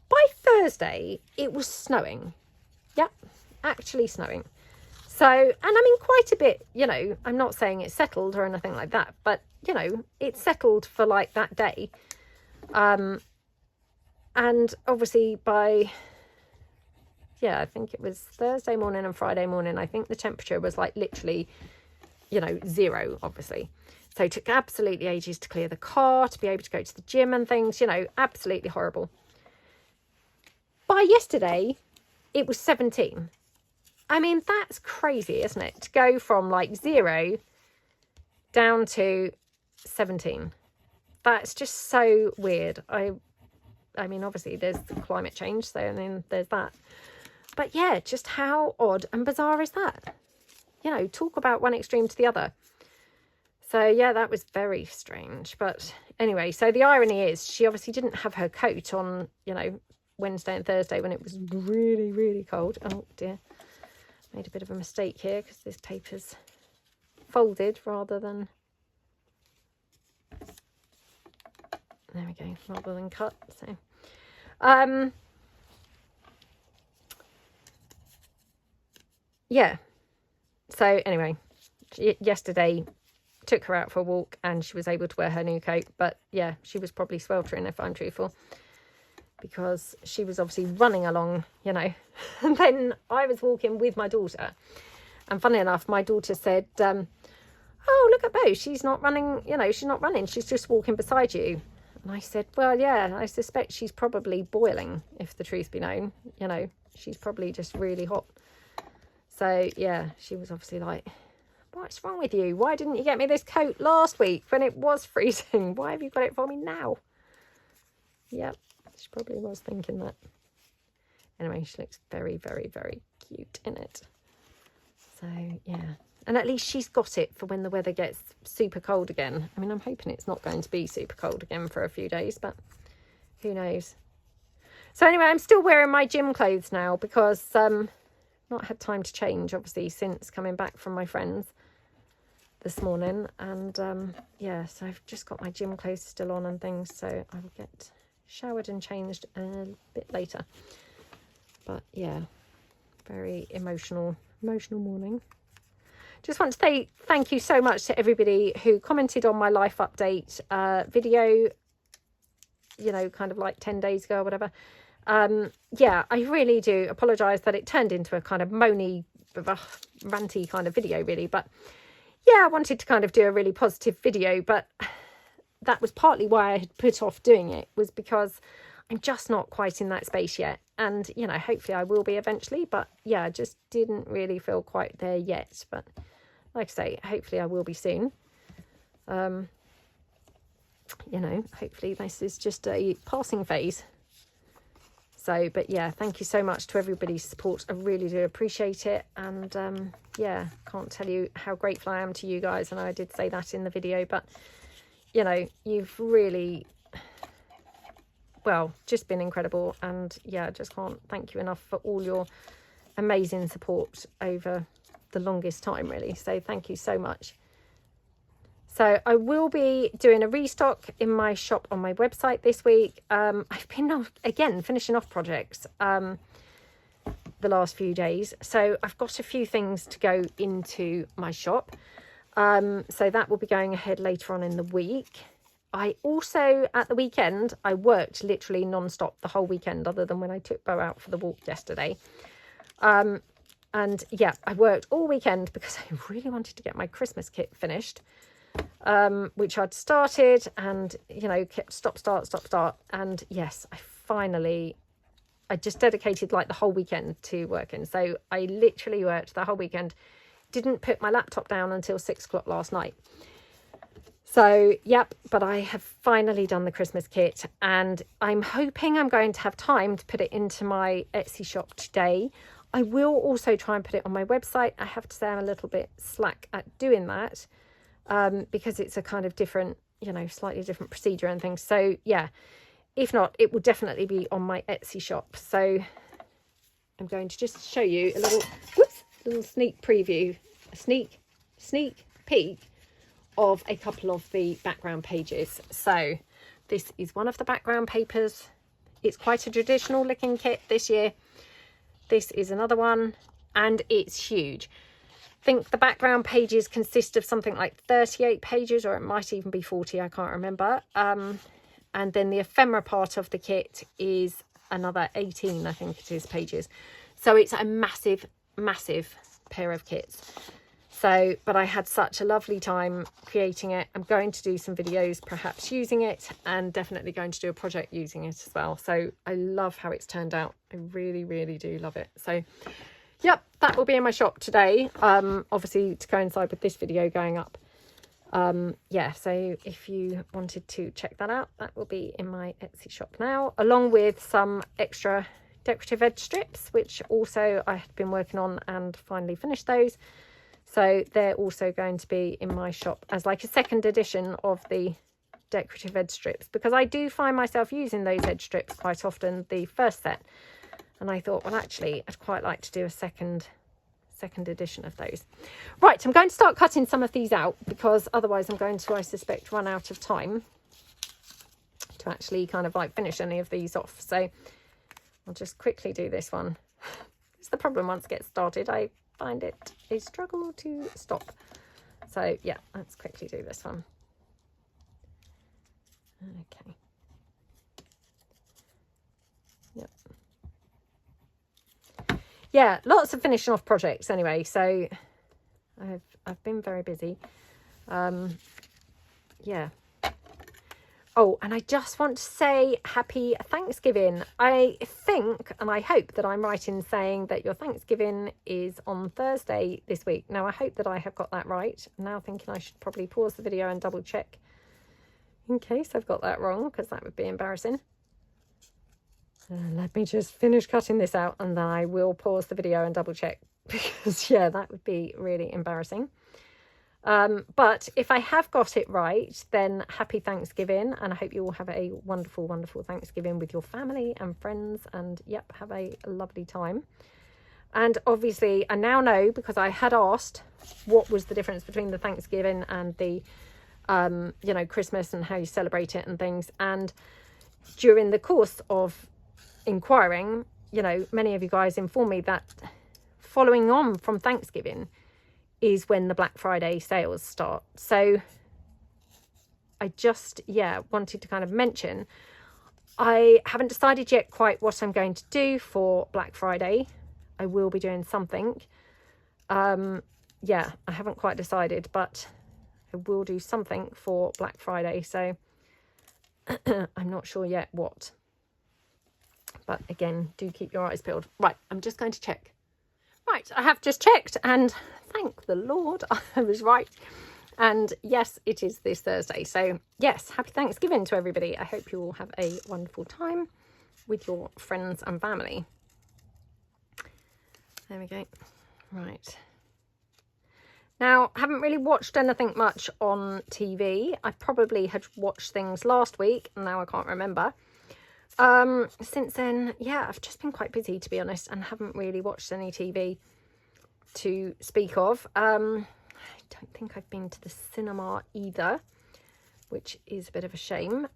By Thursday, it was snowing. Yep, actually snowing. So, and I mean, quite a bit, you know, I'm not saying it's settled or anything like that, but, you know, it's settled for like that day. And obviously by, yeah, I think it was Thursday morning and Friday morning, I think the temperature was like literally, you know, 0, obviously. So it took absolutely ages to clear the car, to be able to go to the gym and things, you know, absolutely horrible. By yesterday, it was 17. I mean, that's crazy, isn't it? To go from like 0 down to 17. That's just so weird. I mean, obviously there's climate change, so I mean, there's that. But yeah, just how odd and bizarre is that? You know, talk about one extreme to the other. So yeah, that was very strange. But anyway, so the irony is she obviously didn't have her coat on, you know, Wednesday and Thursday when it was really, really cold. Oh dear. Made a bit of a mistake here because this paper's folded rather than, there we go, rather than cut. So yeah, so anyway, yesterday took her out for a walk and she was able to wear her new coat, but yeah, she was probably sweltering, if I'm truthful, because she was obviously running along, you know. And then I was walking with my daughter, and funny enough, my daughter said, oh, look at Bo, she's not running, you know, she's not running, she's just walking beside you. And I said, well, yeah, I suspect she's probably boiling, if the truth be known, you know, she's probably just really hot. So yeah, she was obviously like, what's wrong with you? Why didn't you get me this coat last week when it was freezing? Why have you got it for me now? Yep. She probably was thinking that. Anyway, she looks very, very, very cute in it. So, yeah. And at least she's got it for when the weather gets super cold again. I mean, I'm hoping it's not going to be super cold again for a few days, but who knows. So anyway, I'm still wearing my gym clothes now because not had time to change, obviously, since coming back from my friends this morning. And, yeah, so I've just got my gym clothes still on and things, so I will get showered and changed a bit later. But yeah, very emotional morning. Just want to say thank you so much to everybody who commented on my life update video, you know, kind of like 10 days ago or whatever. Yeah, I really do apologise that it turned into a kind of moany, ranty kind of video, really. But yeah, I wanted to kind of do a really positive video, but that was partly why I had put off doing it, was because I'm just not quite in that space yet. And, you know, hopefully I will be eventually. But yeah, I just didn't really feel quite there yet. But like I say, hopefully I will be soon. You know, hopefully this is just a passing phase. So, but yeah, thank you so much to everybody's support. I really do appreciate it. And yeah, can't tell you how grateful I am to you guys. And I did say that in the video, but you know, you've really, well, just been incredible. And yeah, I just can't thank you enough for all your amazing support over the longest time, really. So thank you so much. So I will be doing a restock in my shop on my website this week. I've been, again, finishing off projects the last few days. So I've got a few things to go into my shop. So that will be going ahead later on in the week. I also, at the weekend, I worked literally non-stop the whole weekend, other than when I took Bo out for the walk yesterday. And yeah, I worked all weekend because I really wanted to get my Christmas kit finished. Which I'd started and, you know, kept stop, start. And yes, I just dedicated like the whole weekend to working. So I literally worked the whole weekend, didn't put my laptop down until 6 o'clock last night. So, yep, but I have finally done the Christmas kit and I'm hoping I'm going to have time to put it into my Etsy shop today. I will also try and put it on my website. I have to say I'm a little bit slack at doing that. Because it's a kind of different, you know, slightly different procedure and things. So yeah, if not, it will definitely be on my Etsy shop. So I'm going to just show you a little sneak preview, a sneak peek of a couple of the background pages. So this is one of the background papers. It's quite a traditional looking kit this year. This is another one and it's huge. I think the background pages consist of something like 38 pages, or it might even be 40, I can't remember. And then the ephemera part of the kit is another 18, I think it is, pages. So it's a massive pair of kits. So, but I had such a lovely time creating it. I'm going to do some videos perhaps using it, and definitely going to do a project using it as well. So I love how it's turned out. I really do love it. So yep, that will be in my shop today, obviously to coincide with this video going up. Yeah, so if you wanted to check that out, that will be in my Etsy shop now, along with some extra decorative edge strips, which also I had been working on and finally finished those. So they're also going to be in my shop as like a second edition of the decorative edge strips, because I do find myself using those edge strips quite often, the first set. And I thought, well, actually, I'd quite like to do a second edition of those. Right, I'm going to start cutting some of these out, because otherwise I'm going to, I suspect, run out of time to actually kind of like finish any of these off. So I'll just quickly do this one. It's the problem, once it gets started, I find it a struggle to stop. So yeah, let's quickly do this one. Okay. Yep. Yeah, lots of finishing off projects anyway, so I've been very busy. Yeah. Oh, and I just want to say happy Thanksgiving. I think and I hope that I'm right in saying that your Thanksgiving is on Thursday this week. Now, I hope that I have got that right. I'm now thinking I should probably pause the video and double check in case I've got that wrong, because that would be embarrassing. Let me just finish cutting this out and then I will pause the video and double check, because yeah, that would be really embarrassing. But if I have got it right, then happy Thanksgiving, and I hope you all have a wonderful Thanksgiving with your family and friends, and yep, have a lovely time. And obviously I now know, because I had asked what was the difference between the Thanksgiving and the you know, Christmas and how you celebrate it and things, and during the course of inquiring, you know, many of you guys informed me that following on from Thanksgiving is when the Black Friday sales start. So I just, wanted to kind of mention, I haven't decided yet quite what I'm going to do for Black Friday. I will be doing something. I haven't quite decided, but I will do something for Black Friday. So I'm not sure yet what. But again, do keep your eyes peeled. Right, I'm just going to check. Right, I have just checked, and thank the Lord I was right. And yes, it is this Thursday. So yes, happy Thanksgiving to everybody. I hope you all have a wonderful time with your friends and family. There we go. Right. Now, I haven't really watched anything much on TV. I probably had watched things last week, and now I can't remember. Since then, I've just been quite busy, to be honest, and haven't really watched any TV to speak of. I don't think I've been to the cinema either, which is a bit of a shame.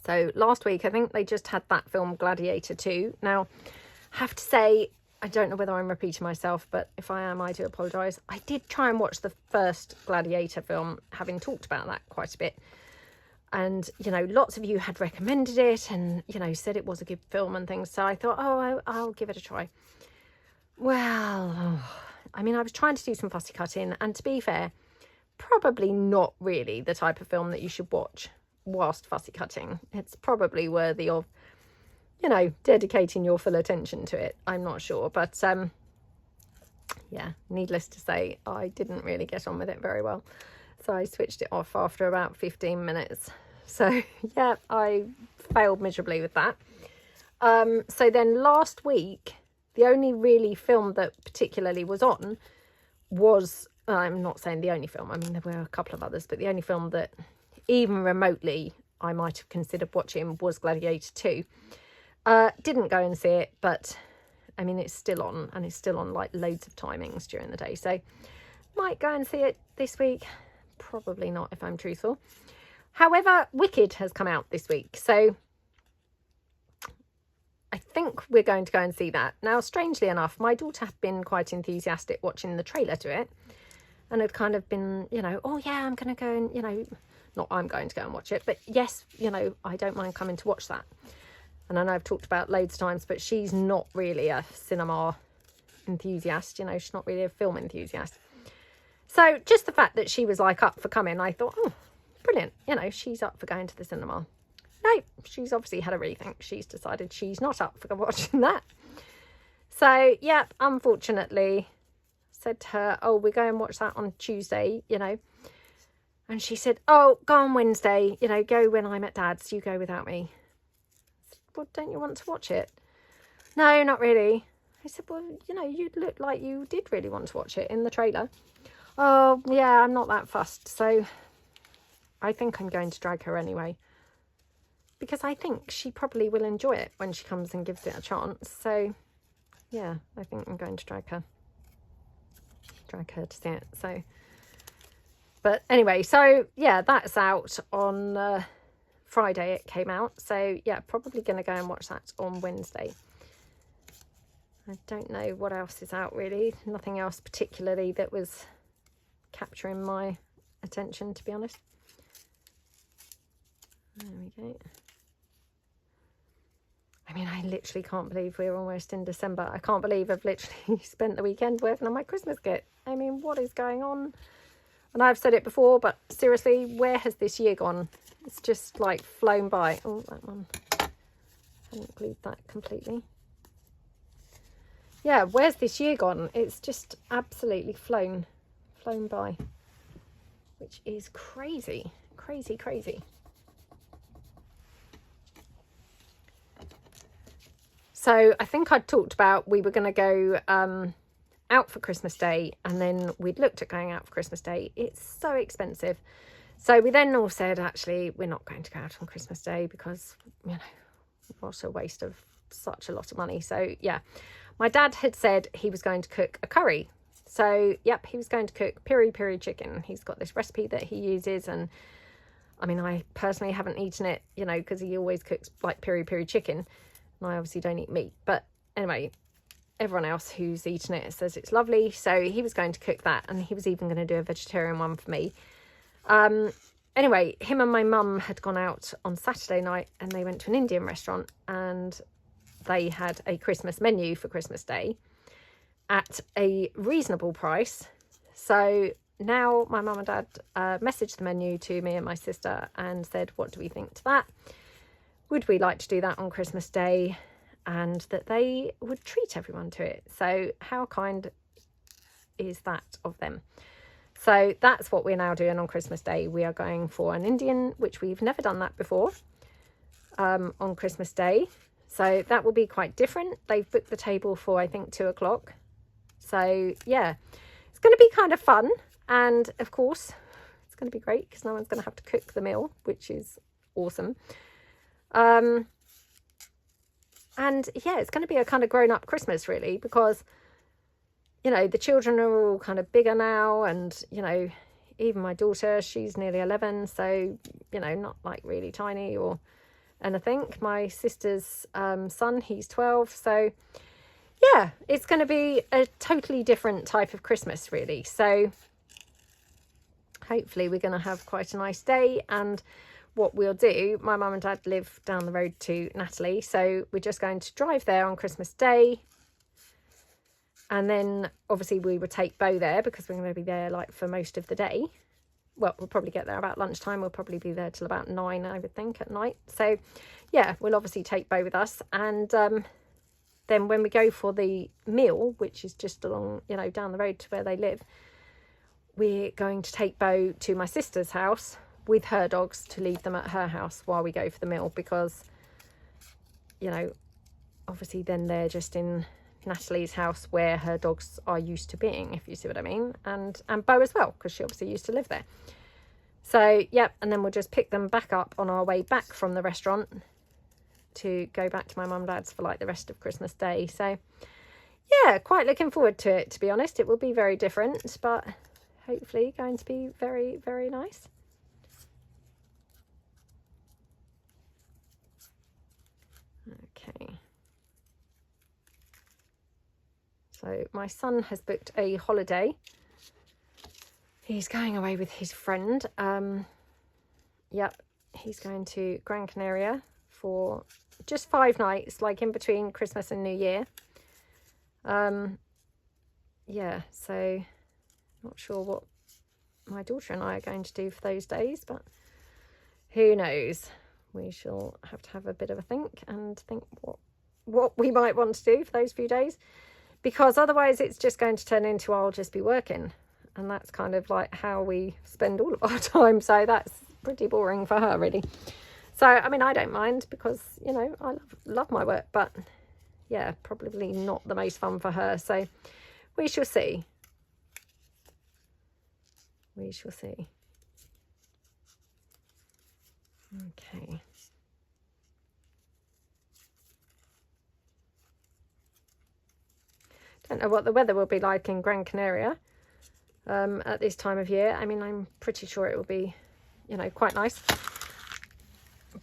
So last week, I think they just had that film Gladiator 2. Now, I have to say, I don't know whether I'm repeating myself, but if I am, I do apologise. I did try and watch the first Gladiator film, having talked about that quite a bit. And, lots of you had recommended it and, said it was a good film and things. So I thought, I'll give it a try. Well, I was trying to do some fussy cutting. And to be fair, probably not really the type of film that you should watch whilst fussy cutting. It's probably worthy of, dedicating your full attention to it. I'm not sure. But, needless to say, I didn't really get on with it very well. So I switched it off after about 15 minutes. So, I failed miserably with that. So then last week, the only really film that particularly was on was, I'm not saying the only film, there were a couple of others, but the only film that even remotely I might have considered watching was Gladiator 2. Didn't go and see it, but, it's still on, and it's still on, like, loads of timings during the day. So, might go and see it this week. Probably not, if I'm truthful. However, Wicked has come out this week, so I think we're going to go and see that. Now, strangely enough, my daughter had been quite enthusiastic watching the trailer to it, and had kind of been, I'm going to go and, not I'm going to go and watch it, but yes, I don't mind coming to watch that. And I know I've talked about loads of times, but she's not really a cinema enthusiast, she's not really a film enthusiast. So just the fact that she was like up for coming, I thought, oh, brilliant. She's up for going to the cinema. No, she's obviously had a rethink. She's decided she's not up for watching that. So, unfortunately, said to her, oh, we're going to watch that on Tuesday, And she said, oh, go on Wednesday, go when I'm at Dad's. You go without me. I said, well, don't you want to watch it? No, not really. I said, well, you look like you did really want to watch it in the trailer. Oh, yeah, I'm not that fussed, so I think I'm going to drag her anyway. Because I think she probably will enjoy it when she comes and gives it a chance. So, yeah, I think I'm going to drag her to see it. So, but anyway, so, yeah, that's out on Friday it came out. So, yeah, probably going to go and watch that on Wednesday. I don't know what else is out, really. Nothing else particularly that was capturing my attention, to be honest. There we go. I literally can't believe we're almost in December. I can't believe I've literally spent the weekend working on my Christmas kit. What is going on? And I've said it before, but seriously, where has this year gone? It's just like flown by. Oh, that one. I haven't glued that completely. Yeah, where's this year gone? It's just absolutely flown by, which is crazy. So I think I'd talked about we were going to go out for Christmas Day, and then we'd looked at going out for Christmas Day. It's so expensive. So we then all said, actually, we're not going to go out on Christmas Day because, what a waste of such a lot of money. So, yeah, my dad had said he was going to cook a curry. So, yep, he was going to cook piri piri chicken. He's got this recipe that he uses, and I personally haven't eaten it, because he always cooks like piri piri chicken, and I obviously don't eat meat. But anyway, everyone else who's eaten it says it's lovely. So he was going to cook that, and he was even going to do a vegetarian one for me. Anyway, him and my mum had gone out on Saturday night, and they went to an Indian restaurant, and they had a Christmas menu for Christmas Day at a reasonable price. So now my mum and dad messaged the menu to me and my sister and said, what do we think to that? Would we like to do that on Christmas Day? And that they would treat everyone to it. So how kind is that of them? So that's what we're now doing on Christmas Day. We are going for an Indian, which we've never done that before, on Christmas Day. So that will be quite different. They've booked the table for, I think, 2 o'clock. So yeah, it's going to be kind of fun. And of course, it's going to be great because no one's going to have to cook the meal, which is awesome. And yeah, it's going to be a kind of grown-up Christmas, really, because, you know, the children are all kind of bigger now. And, you know, even my daughter, she's nearly 11. So, you know, not like really tiny or anything. My sister's son, he's 12. So, yeah, it's going to be a totally different type of Christmas, really. So hopefully we're going to have quite a nice day. And what we'll do, my mum and dad live down the road to Natalie, so we're just going to drive there on Christmas Day, and then obviously we would take Bo there because we're going to be there like for most of the day. Well, we'll probably get there about lunchtime. We'll probably be there till about 9, I would think, at night. So yeah, we'll obviously take Bo with us. And then when we go for the meal, which is just along, you know, down the road to where they live, we're going to take Bo to my sister's house with her dogs to leave them at her house while we go for the meal, because, you know, obviously then they're just in Natalie's house where her dogs are used to being, if you see what I mean, and Bo as well, because she obviously used to live there. So yep, and then we'll just pick them back up on our way back from the restaurant to go back to my mum and dad's for like the rest of Christmas Day. So yeah, quite looking forward to it, to be honest. It will be very different, but hopefully going to be very, very nice. Okay. So my son has booked a holiday. He's going away with his friend. Yep, he's going to Gran Canaria for just 5 nights, like in between Christmas and New Year. Yeah, so not sure what my daughter and I are going to do for those days, but who knows. We shall have to have a bit of a think and think what we might want to do for those few days, because otherwise it's just going to turn into I'll just be working, and that's kind of like how we spend all of our time. So that's pretty boring for her, really. So I mean, I don't mind because, you know, I love my work, but yeah, probably not the most fun for her. So we shall see. We shall see. Okay. Don't know what the weather will be like in Gran Canaria at this time of year. I mean, I'm pretty sure it will be, you know, quite nice.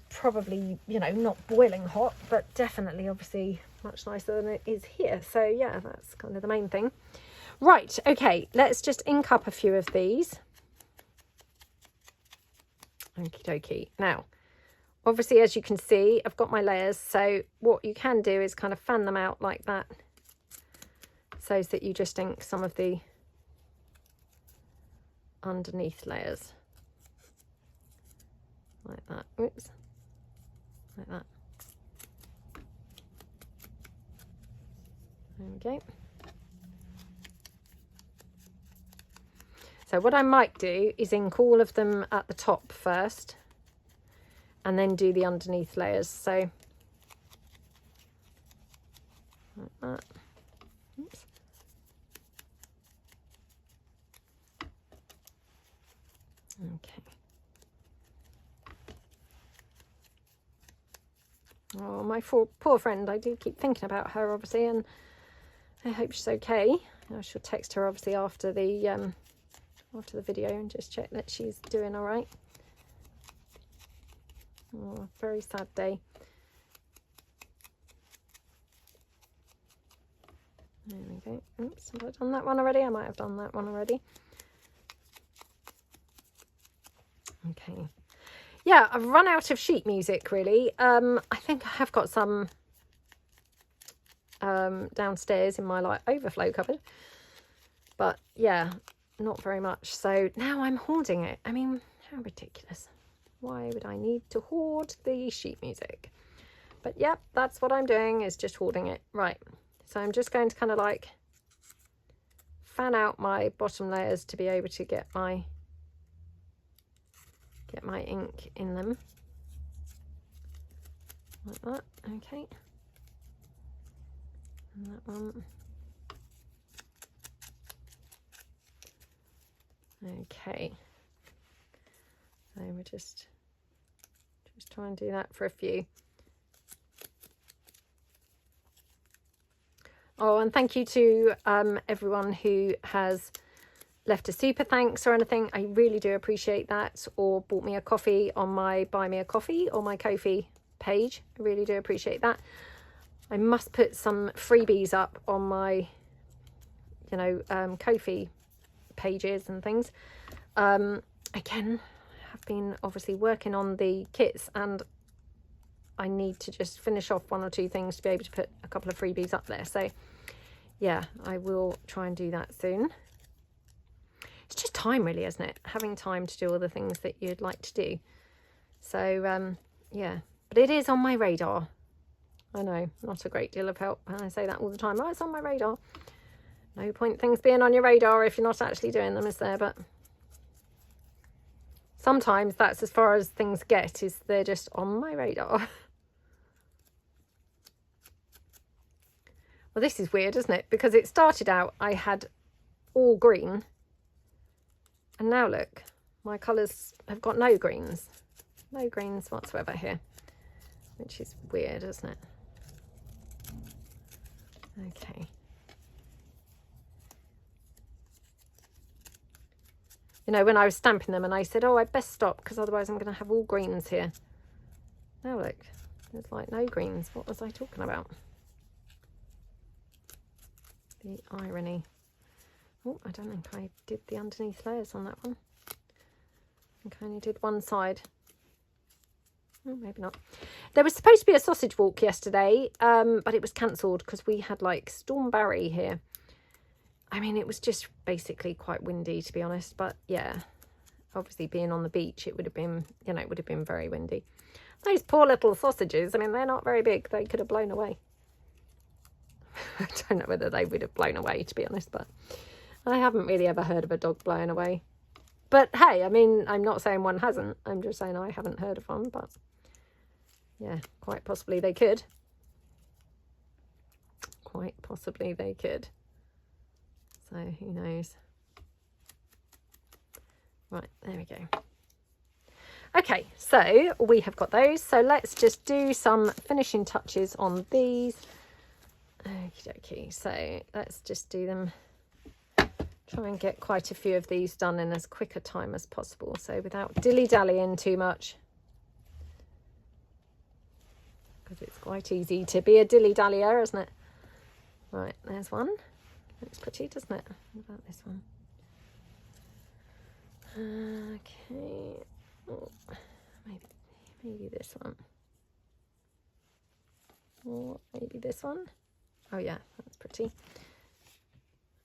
Probably, you know, not boiling hot, but definitely obviously much nicer than it is here. So yeah, that's kind of the main thing. Right, okay, let's just ink up a few of these. Okie dokie. Now, obviously, as you can see, I've got my layers. So what you can do is kind of fan them out like that, so that you just ink some of the underneath layers. Like that. Oops. Like that. There we go. So what I might do is ink all of them at the top first and then do the underneath layers. So like that. Oops. Okay. Oh, my poor friend. I do keep thinking about her, obviously, and I hope she's okay. I shall text her, obviously, after the video and just check that she's doing all right. Oh, very sad day. There we go. Oops, have I done that one already? I might have done that one already. Okay. Yeah, I've run out of sheet music, really. I think I have got some downstairs in my like overflow cupboard. But yeah, not very much. So now I'm hoarding it. I mean, how ridiculous. Why would I need to hoard the sheet music? But yeah, that's what I'm doing, is just hoarding it. Right. So I'm just going to kind of like fan out my bottom layers to be able to get my ink in them. Like that. Okay. And that one. Okay. So we're just try and do that for a few. Oh, and thank you to everyone who has left a super thanks or anything. I really do appreciate that, or bought me a coffee on my Buy Me a Coffee or my Ko-fi page. I really do appreciate that. I must put some freebies up on my, you know, Ko-fi pages and things. Again, I've been obviously working on the kits, and I need to just finish off one or two things to be able to put a couple of freebies up there. So yeah, I will try and do that soon. It's just time, really, isn't it? Having time to do all the things that you'd like to do. So yeah, but it is on my radar. I know, not a great deal of help, and I say that all the time. Oh, it's on my radar. No point things being on your radar if you're not actually doing them, is there? But sometimes that's as far as things get, is they're just on my radar. Well, this is weird, isn't it? Because it started out, I had all green, and now look, my colours have got no greens. No greens whatsoever here, which is weird, isn't it? Okay. You know, when I was stamping them and I said, oh, I'd best stop because otherwise I'm going to have all greens here. Now look, there's like no greens. What was I talking about? The irony. Oh, I don't think I did the underneath layers on that one. I think I only did one side. Oh, maybe not. There was supposed to be a sausage walk yesterday, but it was cancelled because we had like Storm Barry here. I mean, it was just basically quite windy, to be honest. But yeah, obviously being on the beach, it would have been, you know, it would have been very windy. Those poor little sausages, I mean, they're not very big. They could have blown away. I don't know whether they would have blown away, to be honest, but I haven't really ever heard of a dog blowing away. But hey, I mean, I'm not saying one hasn't. I'm just saying I haven't heard of one, but yeah, quite possibly they could. Quite possibly they could. So who knows? Right, there we go. Okay, so we have got those. So let's just do some finishing touches on these. Okie dokie. So let's just do them. Try and get quite a few of these done in as quick a time as possible. So without dilly-dallying too much. Because it's quite easy to be a dilly-dallyer, isn't it? Right, there's one. Looks pretty, doesn't it? What about this one? Okay. Oh, maybe this one. Or maybe this one. Oh yeah, that's pretty.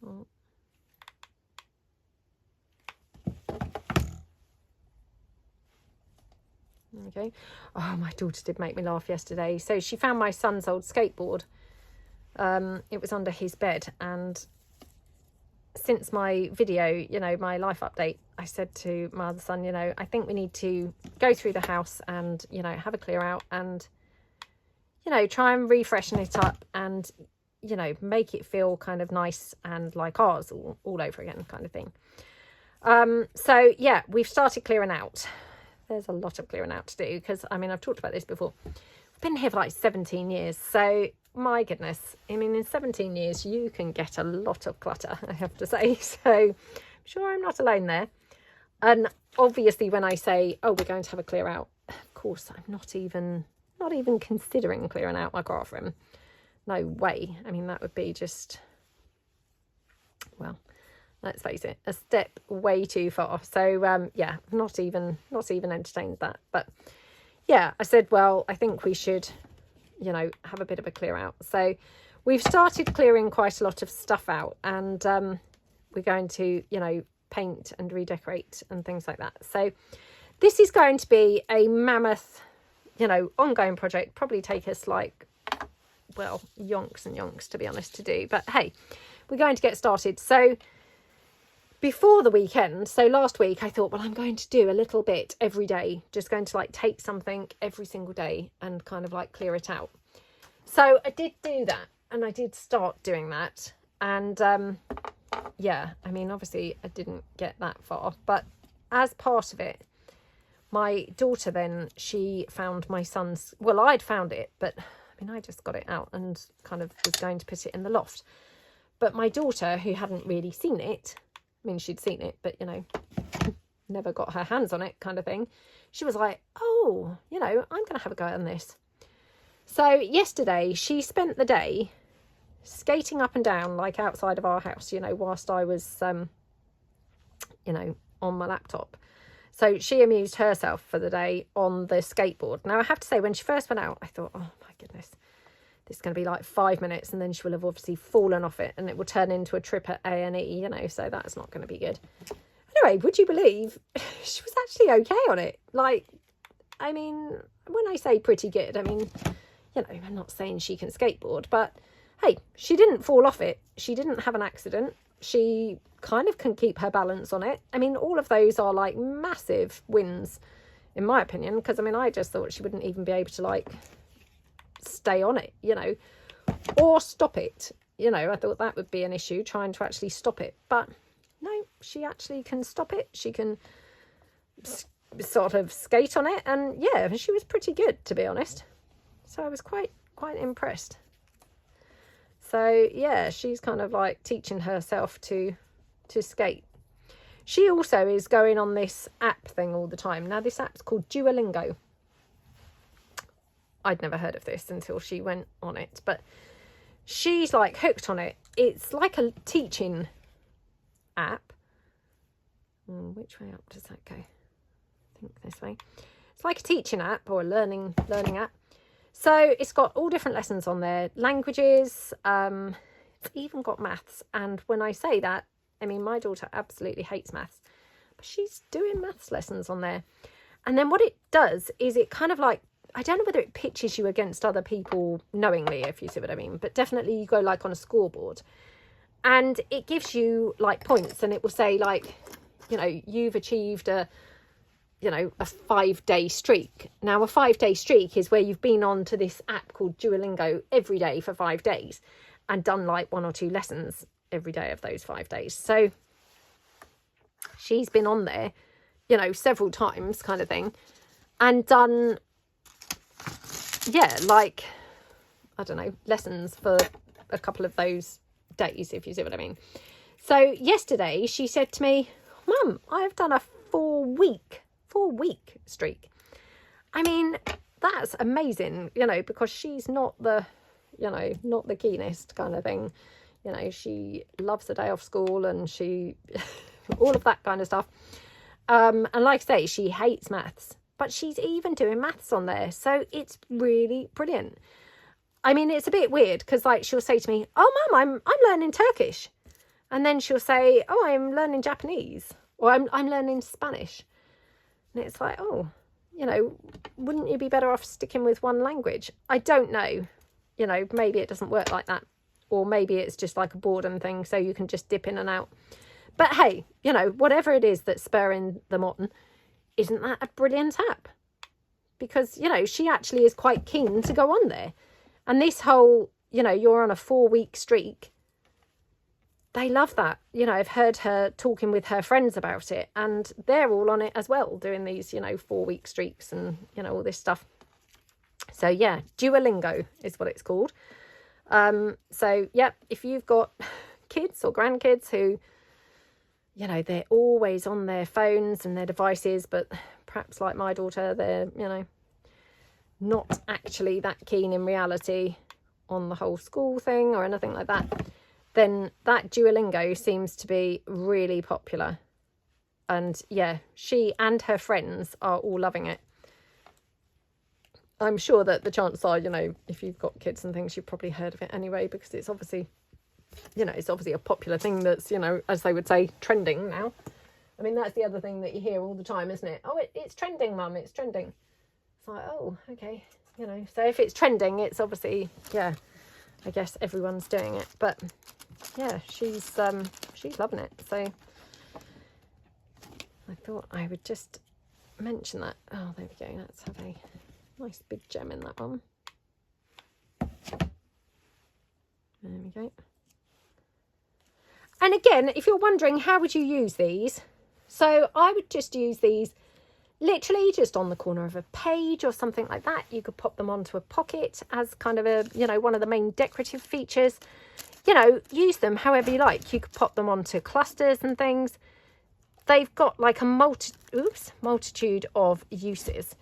Oh. Okay. Oh, my daughter did make me laugh yesterday. So she found my son's old skateboard. It was under his bed, and since my video, you know, my life update, I said to my other son, you know, I think we need to go through the house and, you know, have a clear out and, you know, try and refreshen it up and, you know, make it feel kind of nice and like ours all over again kind of thing. So yeah, we've started clearing out. There's a lot of clearing out to do because, I mean, I've talked about this before. I've been here for like 17 years. So my goodness, I mean, in 17 years, you can get a lot of clutter, I have to say. So I'm sure I'm not alone there. And obviously when I say, oh, we're going to have a clear out, of course, I'm not even considering clearing out my craft room. No way. I mean, that would be just well, let's face it, a step way too far. So yeah, not even entertained that. But yeah, I said, well, I think we should, you know, have a bit of a clear out. So we've started clearing quite a lot of stuff out, and we're going to, you know, paint and redecorate and things like that. So this is going to be a mammoth, you know, ongoing project. Probably take us like, well, yonks and yonks, to be honest, to do. But hey, we're going to get started. So before the weekend, so last week, I thought, well, I'm going to do a little bit every day. Just going to like take something every single day and kind of like clear it out. So I did do that, and I did start doing that. And yeah, I mean, obviously I didn't get that far, but as part of it, my daughter then, she found my son's, well, I'd found it, but I mean, I just got it out and kind of was going to put it in the loft. But my daughter, who hadn't really seen it, I mean, she'd seen it, but, you know, never got her hands on it kind of thing. She was like, oh, you know, I'm going to have a go at this. So yesterday, she spent the day skating up and down, like outside of our house, you know, whilst I was, you know, on my laptop. So she amused herself for the day on the skateboard. Now, I have to say, when she first went out, I thought, oh my goodness, this is going to be like 5 minutes, and then she will have obviously fallen off it, and it will turn into a trip at A&E, you know, so that's not going to be good. Anyway, would you believe she was actually okay on it? Like, I mean, when I say pretty good, I mean, you know, I'm not saying she can skateboard, but hey, she didn't fall off it. She didn't have an accident. She kind of can keep her balance on it. I mean, all of those are like massive wins, in my opinion, because I mean, I just thought she wouldn't even be able to like stay on it, you know, or stop it. You know, I thought that would be an issue, trying to actually stop it. But no, she actually can stop it. She can sort of skate on it. And yeah, she was pretty good, to be honest. So I was quite impressed. So yeah, she's kind of like teaching herself to skate. She also is going on this app thing all the time. Now, this app's called Duolingo. I'd never heard of this until she went on it, but she's like hooked on it. It's like a teaching app. Which way up does that go? I think this way. It's like a teaching app or a learning app. So it's got all different lessons on there, languages, it's even got maths. And when I say that, I mean, my daughter absolutely hates maths, but she's doing maths lessons on there. And then what it does is it kind of like, I don't know whether it pitches you against other people knowingly, if you see what I mean, but definitely you go like on a scoreboard, and it gives you like points, and it will say like, you know, you've achieved a 5-day streak. Now, a 5-day streak is where you've been on to this app called Duolingo every day for 5 days and done like 1 or 2 lessons every day of those 5 days. So she's been on there, you know, several times kind of thing, and done, yeah, like, I don't know, lessons for a couple of those days, if you see what I mean. So yesterday she said to me, Mum, I've done a 4-week streak. I mean, that's amazing, you know, because she's not the, you know, not the keenest kind of thing. You know, she loves a day off school, and she, all of that kind of stuff. And like I say, she hates maths, but she's even doing maths on there. So it's really brilliant. I mean, it's a bit weird because like she'll say to me, oh, Mum, I'm learning Turkish. And then she'll say, oh, I'm learning Japanese, or I'm learning Spanish. And it's like, oh, you know, wouldn't you be better off sticking with one language? I don't know. You know, maybe it doesn't work like that. Or maybe it's just like a boredom thing, so you can just dip in and out. But hey, you know, whatever it is that's spurring them on, isn't that a brilliant app? Because, you know, she actually is quite keen to go on there. And this whole, you know, you're on a 4-week streak, they love that. You know, I've heard her talking with her friends about it, and they're all on it as well, doing these, you know, 4-week streaks and, you know, all this stuff. So yeah, Duolingo is what it's called. So yeah, if you've got kids or grandkids who, you know, they're always on their phones and their devices, but perhaps like my daughter, they're, you know, not actually that keen in reality on the whole school thing or anything like that, then that Duolingo seems to be really popular. And yeah, she and her friends are all loving it. I'm sure that the chances are, you know, if you've got kids and things, you've probably heard of it anyway, because it's obviously, you know, it's obviously a popular thing that's, you know, as they would say, trending now. I mean, that's the other thing that you hear all the time, isn't it? Oh, it's trending, Mum, it's trending. It's like, oh, okay, you know, so if it's trending, it's obviously, yeah, I guess everyone's doing it. But yeah, she's loving it. So I thought I would just mention that. Oh, there we go. Let's have a nice big gem in that one. There we go. And again, if you're wondering, how would you use these? So I would just use these literally just on the corner of a page or something like that. You could pop them onto a pocket as kind of a, you know, one of the main decorative features. You know, use them however you like. You could pop them onto clusters and things. They've got like a multitude of uses.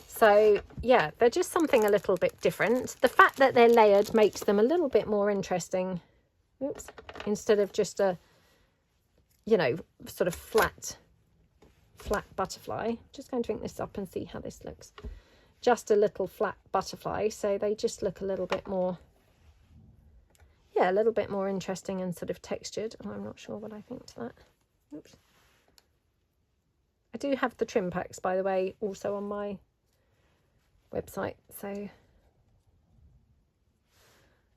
So yeah, they're just something a little bit different. The fact that they're layered makes them a little bit more interesting. Oops, instead of just a, you know, sort of flat butterfly. Just going to ink this up and see how this looks. Just a little flat butterfly, so they just look a little bit more, yeah, a little bit more interesting and sort of textured. Oh, I'm not sure what I think to that. Oops. I do have the trim packs, by the way, also on my website, so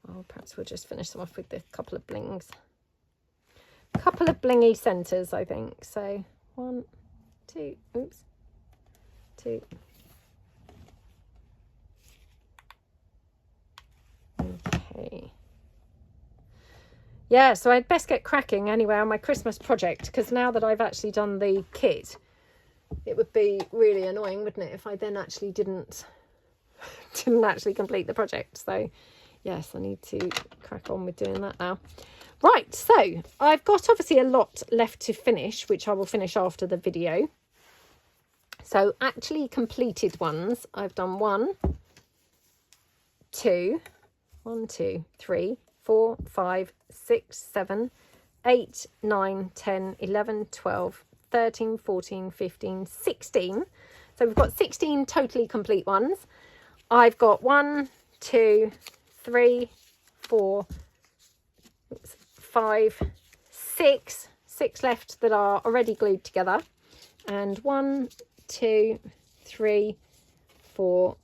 oh, perhaps we'll just finish them off with a couple of blings. A couple of blingy centres, I think. So 1, 2, oops, 2. Okay. Yeah, so I'd best get cracking anyway on my Christmas project, because now that I've actually done the kit, it would be really annoying, wouldn't it, if I then actually didn't actually complete the project. So yes, I need to crack on with doing that now. Right, so I've got obviously a lot left to finish, which I will finish after the video. So actually completed ones, I've done 1, 2, 3, 4, 5, 6, 7, 8, 9, 10, 11, 12, 13, 14, 15, 16. So we've got 16 totally complete ones. I've got 1, 2, 3, 4, 5, 6 left that are already glued together. And 1, 2, 3, 4,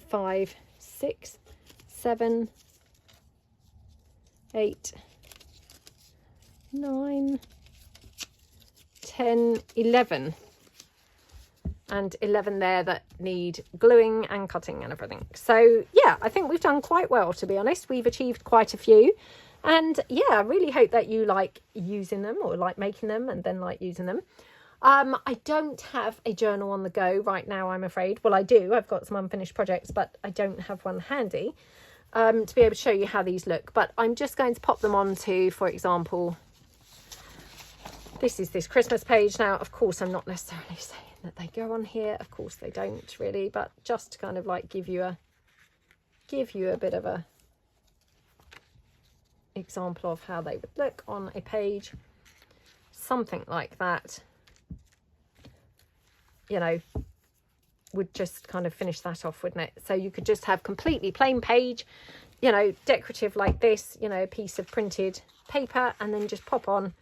5, 6, 7, 8, 9, 10, 11. And 11 there that need gluing and cutting and everything. So yeah, I think we've done quite well, to be honest. We've achieved quite a few. And yeah, I really hope that you like using them, or like making them and then like using them. I don't have a journal on the go right now, I'm afraid. Well, I do. I've got some unfinished projects, but I don't have one handy to be able to show you how these look. But I'm just going to pop them onto, for example, this is this Christmas page. Now, of course, I'm not necessarily saying that they go on here. Of course, they don't really, but just to kind of like give you a bit of a example of how they would look on a page, something like that, you know, would just kind of finish that off, wouldn't it? So you could just have completely plain page, you know, decorative like this, you know, a piece of printed paper, and then just pop on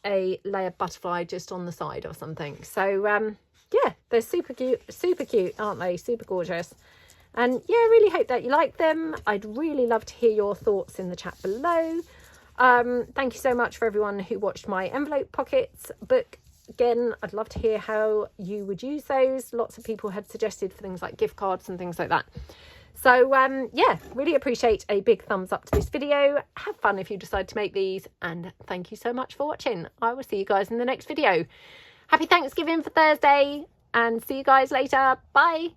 a layered butterfly just on the side or something. So yeah, they're super cute, aren't they? Super gorgeous. And yeah, I really hope that you like them. I'd really love to hear your thoughts in the chat below. Thank you so much for everyone who watched my envelope pockets book. Again, I'd love to hear how you would use those. Lots of people had suggested for things like gift cards and things like that. So yeah, really appreciate a big thumbs up to this video. Have fun if you decide to make these, and thank you so much for watching. I will see you guys in the next video. Happy Thanksgiving for Thursday, and see you guys later. Bye.